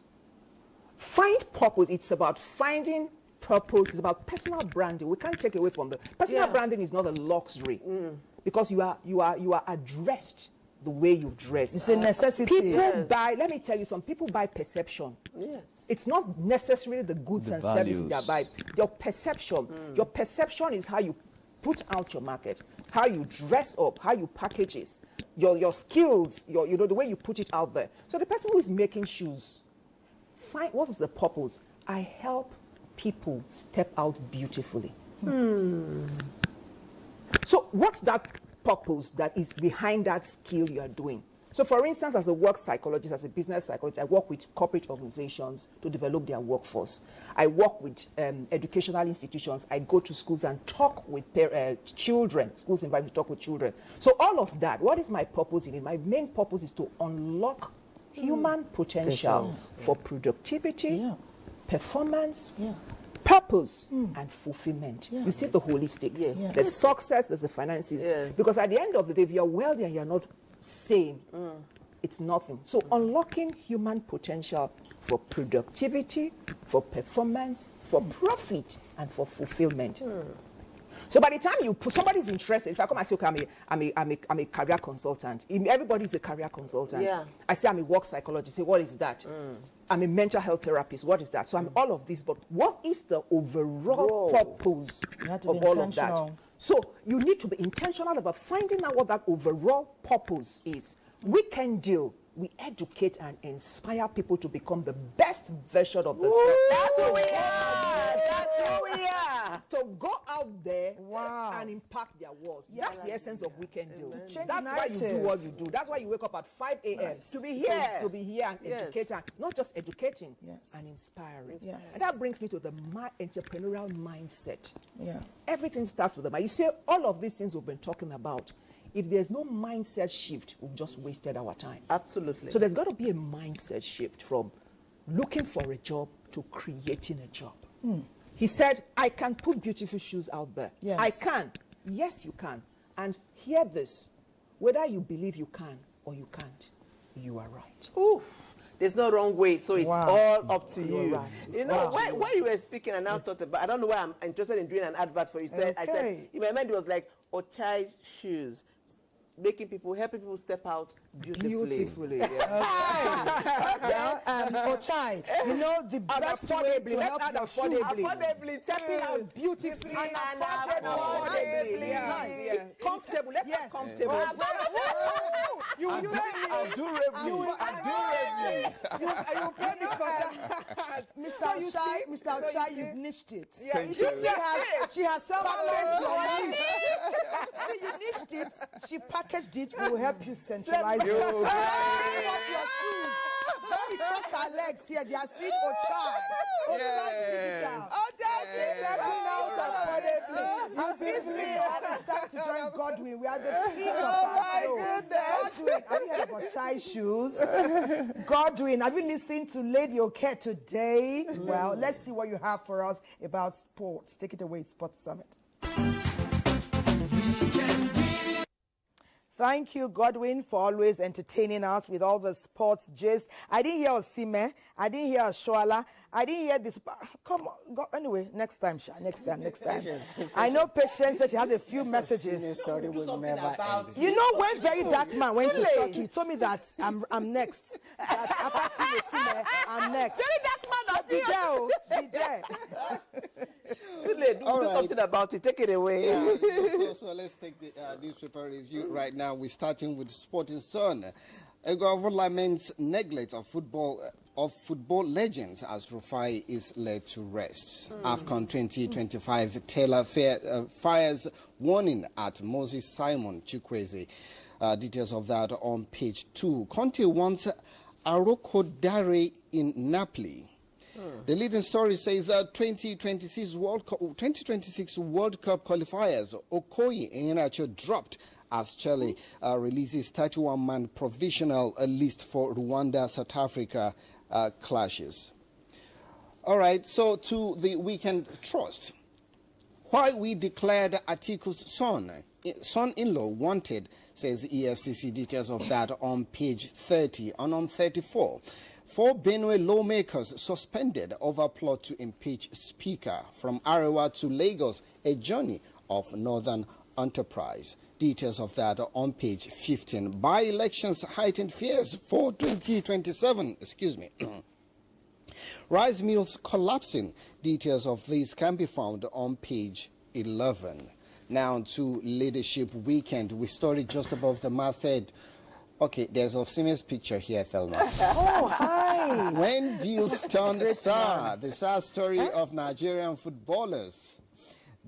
find purpose. It's about finding purpose. It's about personal branding. We can't take away from the personal branding is not a luxury because you are addressed the way you dress. It's a necessity. People buy. Let me tell you, some people buy perception. It's not necessarily the goods and services they buy. Your perception. Your perception is how you put out your market, how you dress up, how you package it, your skills, you know, the way you put it out there. So the person who is making shoes, find what is the purpose. I help people step out beautifully. So what's that purpose that is behind that skill you are doing? So for instance, as a work psychologist, as a business psychologist, I work with corporate organizations to develop their workforce. I work with educational institutions. I go to schools and talk with children. Schools invite me to talk with children. So all of that, what is my purpose in it? My main purpose is to unlock human potential for productivity, performance, purpose, and fulfillment. You see the holistic. There's success, there's the finances. Because at the end of the day, if you're wealthy and you're not sane, it's nothing. So unlocking human potential for productivity, for performance, for profit, and for fulfillment. So by the time you put somebody's interested, if I come and say, okay, I'm a career consultant. Everybody's a career consultant. I say I'm a work psychologist. Say, what is that? I'm a mental health therapist. What is that? So I'm all of this, but what is the overall purpose of all of that? So you need to be intentional about finding out what that overall purpose is. Weekend Deal, we educate and inspire people to become the best version of themselves. That's who we are. That's who we are. To go out there and impact their world. That's the essence of Weekend Deal. That's why you do what you do. That's why you wake up at 5 a.m. To be here. To be here and educate, and not just educating and inspiring. And that brings me to the entrepreneurial mindset. Everything starts with the mind. You see, all of these things we've been talking about, if there's no mindset shift, we've just wasted our time. Absolutely. So there's got to be a mindset shift from looking for a job to creating a job. He said, I can put beautiful shoes out there. Yes. I can. Yes, you can. And hear this. Whether you believe you can or you can't, you are right. Ooh. There's no wrong way, so it's all up to you. Right. You know, when you were speaking, and now thought about, I don't know why I'm interested in doing an advert for you. I said, in my mind it was like, Ochai shoes, making people, helping people step out beautifully. Ochai, you know, the best way to help your shoes. Affordably, stepping out beautifully and affordably. Comfortable. Let's have comfortable. You pay me for that. Mr. Ochai, you've niched it. She has packaged your niche. See, you niched it. She packaged it. We will help you centralize it. Your shoes. Don't we cross our legs here. They are seeing Ochai. Digital. It's time to join Godwin. We are the king of our show. Godwin, have you heard about Ochai shoes? Godwin, have you listened to Lady Oke today? Well, let's see what you have for us about sports. Take it away, Sports Summit. Thank you, Godwin, for always entertaining us with all the sports gist. I didn't hear Osime. I didn't hear Shoala. I didn't hear this. Come on. Go. Anyway, next time, Sha. Next time. I know Patience said she has a few messages. Story will never end. You know, when Very Dark Man went to Turkey, he told me that I'm next. That after seeing Osime, I'm next. Very Dark Man, so be there. Do something about it. Take it away. So let's take the newspaper review right now. We're starting with Sporting Sun. Egoavo laments neglect of football legends as Rufai is laid to rest. AFCON 2025 Taylor fires warning at Moses Simon Chukwueze. Details of that on page 2. Conte wants Aroko Dare in Napoli. The leading story says 2026 World Cup qualifiers Okoye Iheanacho dropped as Chile releases 31-man provisional list for Rwanda-South Africa clashes. All right, so to the Weekend Trust. Why we declared Atiku's son-in-law wanted, says EFCC. Details of that on page 30. And on 34, 4 Benue lawmakers suspended over plot to impeach Speaker. From Arewa to Lagos, a journey of Northern Enterprise. Details of that on page 15. By-elections heightened fears for 2027. Rice mills collapsing. Details of these can be found on page 11. Now to Leadership Weekend. We story just above the masthead. Okay, there's a famous picture here, Thelma. Oh, hi. When deals turned sour, the sad story of Nigerian footballers.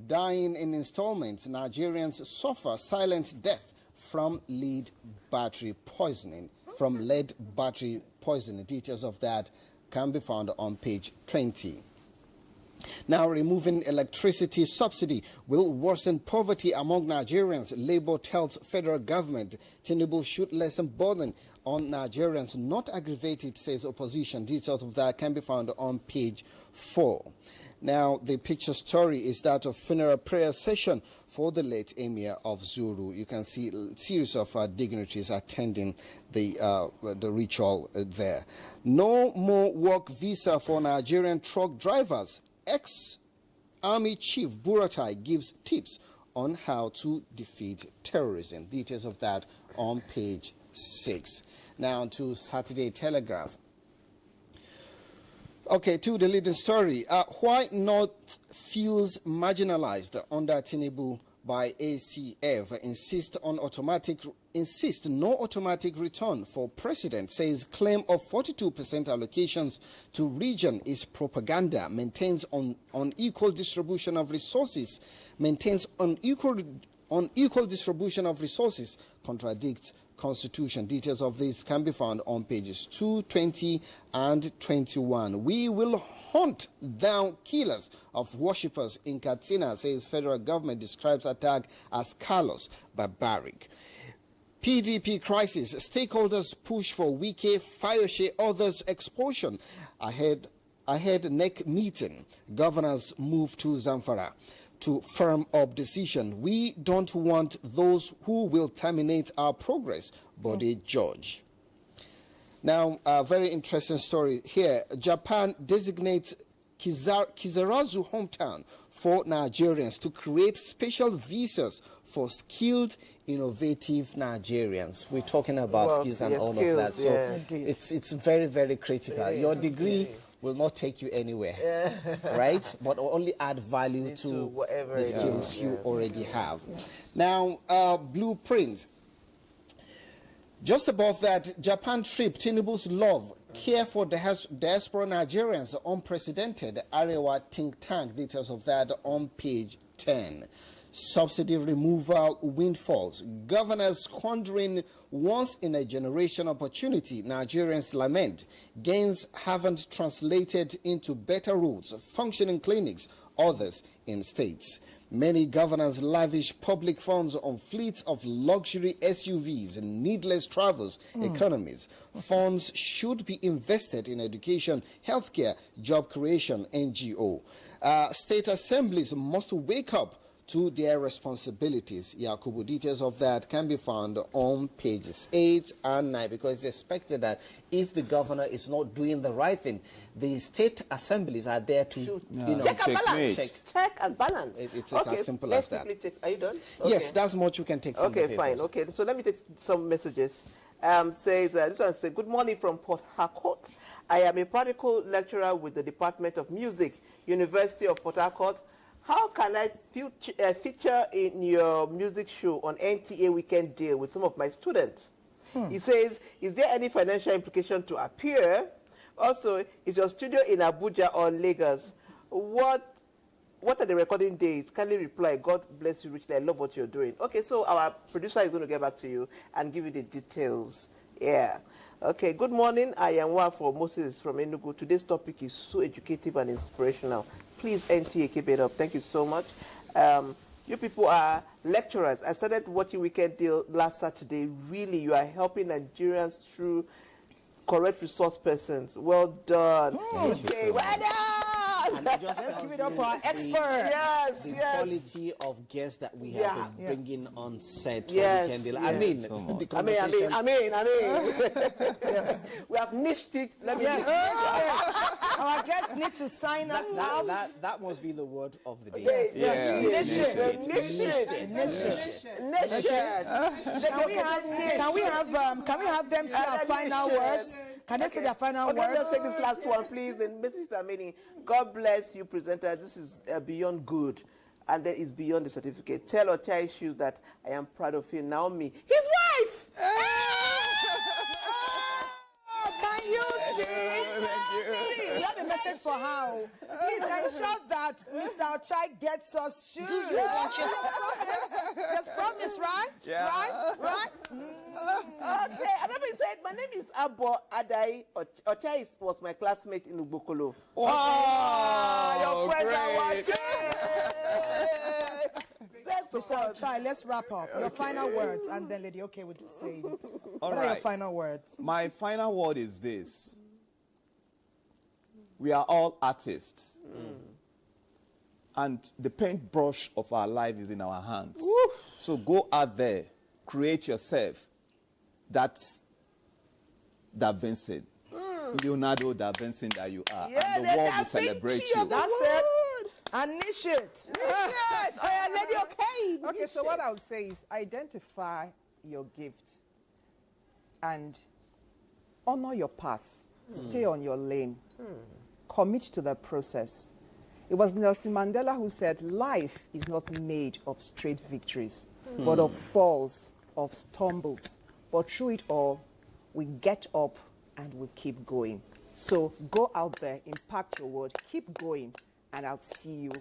Dying in installments, Nigerians suffer silent death from lead battery poisoning. Details of that can be found on page 20. Now, removing electricity subsidy will worsen poverty among Nigerians. Labour tells federal government Tinubu should lessen burden on Nigerians, not aggravate it, says opposition. Details of that can be found on page 4. Now, the picture story is that of funeral prayer session for the late Emir of Zuru. You can see a series of dignitaries attending the ritual there. No more work visa for Nigerian truck drivers. Ex-Army Chief Buratai gives tips on how to defeat terrorism. Details of that on page 6. Now to Saturday Telegraph. Okay, to the leading story. Why North feels marginalized under Tinubu by ACF insist no automatic return for president, says claim of 42% allocations to region is propaganda, maintains unequal distribution of resources, contradicts Constitution. Details of this can be found on pages 220 and 21. We will hunt down killers of worshippers in Katsina, says federal government describes attack as callous, barbaric. PDP crisis. Stakeholders push for Wike, Fayose, others expulsion. Ahead NEC meeting. Governors move to Zamfara to firm up decision. We don't want those who will terminate our progress, but a judge. Now, a very interesting story here. Japan designates Kizarazu hometown for Nigerians to create special visas for skilled, innovative Nigerians. We're talking about skills and all of that. So it's very, very critical. Your degree will not take you anywhere, right? But will only add value to whatever the skills you already have. Now, blueprint. Just above that, Japan trip, Tinubu's love, care for diaspora Nigerians, unprecedented. Arewa think tank, details of that on page 10. Subsidy removal windfalls. Governors squandering once-in-a-generation opportunity. Nigerians lament. Gains haven't translated into better roads, functioning clinics, others in states. Many governors lavish public funds on fleets of luxury SUVs and needless travels economies. Funds should be invested in education, healthcare, job creation, NGO. State assemblies must wake up to their responsibilities. Yakubu, details of that can be found on pages 8 and 9, because it's expected that if the governor is not doing the right thing, the state assemblies are there to check and balance. Check and balance. It's as simple as that. Are you done? Okay. Yes, that's much you can take from the papers. Fine. Okay, so let me take some messages. This one says, good morning from Port Harcourt. I am a practical lecturer with the Department of Music, University of Port Harcourt. How can I feature in your music show on NTA Weekend Deal with some of my students? He says, is there any financial implication to appear? Also, is your studio in Abuja or Lagos? What are the recording dates? Kindly reply. God bless you richly. I love what you're doing. Okay, so our producer is going to get back to you and give you the details. Yeah. Okay, good morning. I am Wafo Moses from Enugu. Today's topic is so educative and inspirational. Please, NTA, keep it up. Thank you so much. You people are lecturers. I started watching Weekend Deal last Saturday. Really, you are helping Nigerians through correct resource persons. Well done. Okay, well done. And let's give it up for our experts. Yes, the quality of guests that we have been bringing on set for Weekend Deal. I mean, the conversation. I mean. Yes. We have niched it. Our guests need to sign up now. That must be the word of the day. Yes. Can we have them say our final words? Can they say their final words? Let's take this last one, please. Then, Mrs. Amini, God bless you, presenter. This is beyond good, and then it's beyond the certificate. Tell Ochai Shoes that I am proud of him. Naomi, his wife. Can you see? See, we have a message for how. Please ensure that Mr. Ochai gets us shoes. Do you want your Yes, promise, right? Yeah. Right? Okay, another said, my name is Abo Adai. Ochai was my classmate in Ubokolo. Your friends are watching. Mr. Ochai, let's wrap up. Your final words, and then Lady OK would say. What are your final words? My final word is this. We are all artists. And the paintbrush of our life is in our hands. Woo. So go out there, create yourself. That's Da Vinci. Leonardo da Vinci that you are. And the world will celebrate you. That's it. And niche it. Lady OK. Okay, so what I would say is identify your gifts and honor your path. Stay on your lane. Commit to the process. It was Nelson Mandela who said, life is not made of straight victories, but of falls, of stumbles. But through it all, we get up and we keep going. So go out there, impact your world, keep going, and I'll see you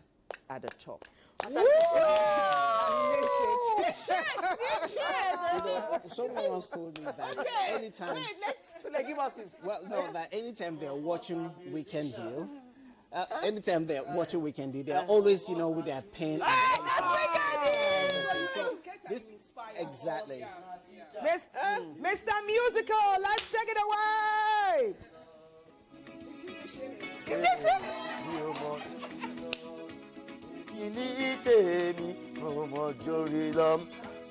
at the top. Someone once told me that anytime. Give us this. Well, no, that anytime they're watching Weekend Deal, anytime they're watching Weekend Deal, they're always, with their pen. Exactly. Mr. Musical, let's take it away.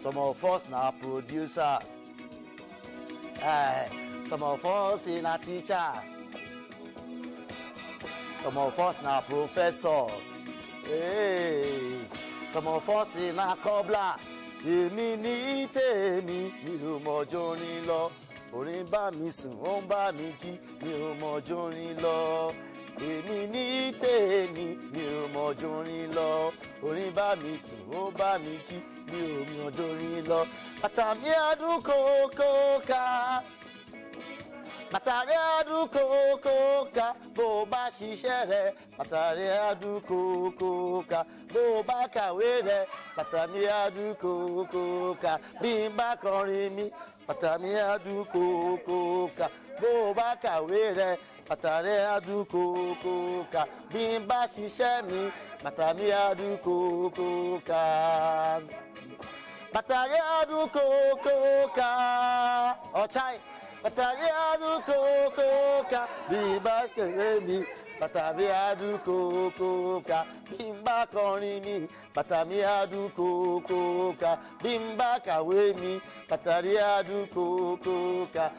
Some of us now producer. Some of us in a teacher. Some of us now professor. Hey. Some of us in a cobbler. Èmi ní tèmi, mi ò mọ̀jọ́ rìn lọ. Orin bá mi sùn, ó ń bá mi jí, mi ò mọ̀jọ́ rìn lọ. Èmi ní tèmi, mi ò mọ̀jọ́ rìn lọ. Orin bá mi sùn, ó ń bá mi jí, mi ò mọ̀jọ́ rìn lọ. Bàtà mi adùn kókó ká. Bàtà rẹ̀ adùn kókó ká. Bó bá ṣiṣẹ́ rẹ̀, bàtà rẹ̀ adùn kókó ká. Bó bá kàwé rẹ̀, bàtà mi adùn kókó ká. Bí n bá kọrin mi, bàtà mi adùn kókó ká. Bó bá kàwé rẹ̀, bàtà rẹ̀ adùn kókó ká. Bí n bá ṣiṣẹ́ mi, bàtà mi adùn kókó ká. Bàtà rẹ̀ adùn kókó ká. Ọ̀chai. Bàtà rẹ̀ adùn kókó ká. Bí n bá kàwé mi, bàtà mi adùn kókó ká. Bí n bá kọrin mi, bàtà mi adùn kókó ká. Bí n bá kàwé mi, bàtà mi adùn kókó ká.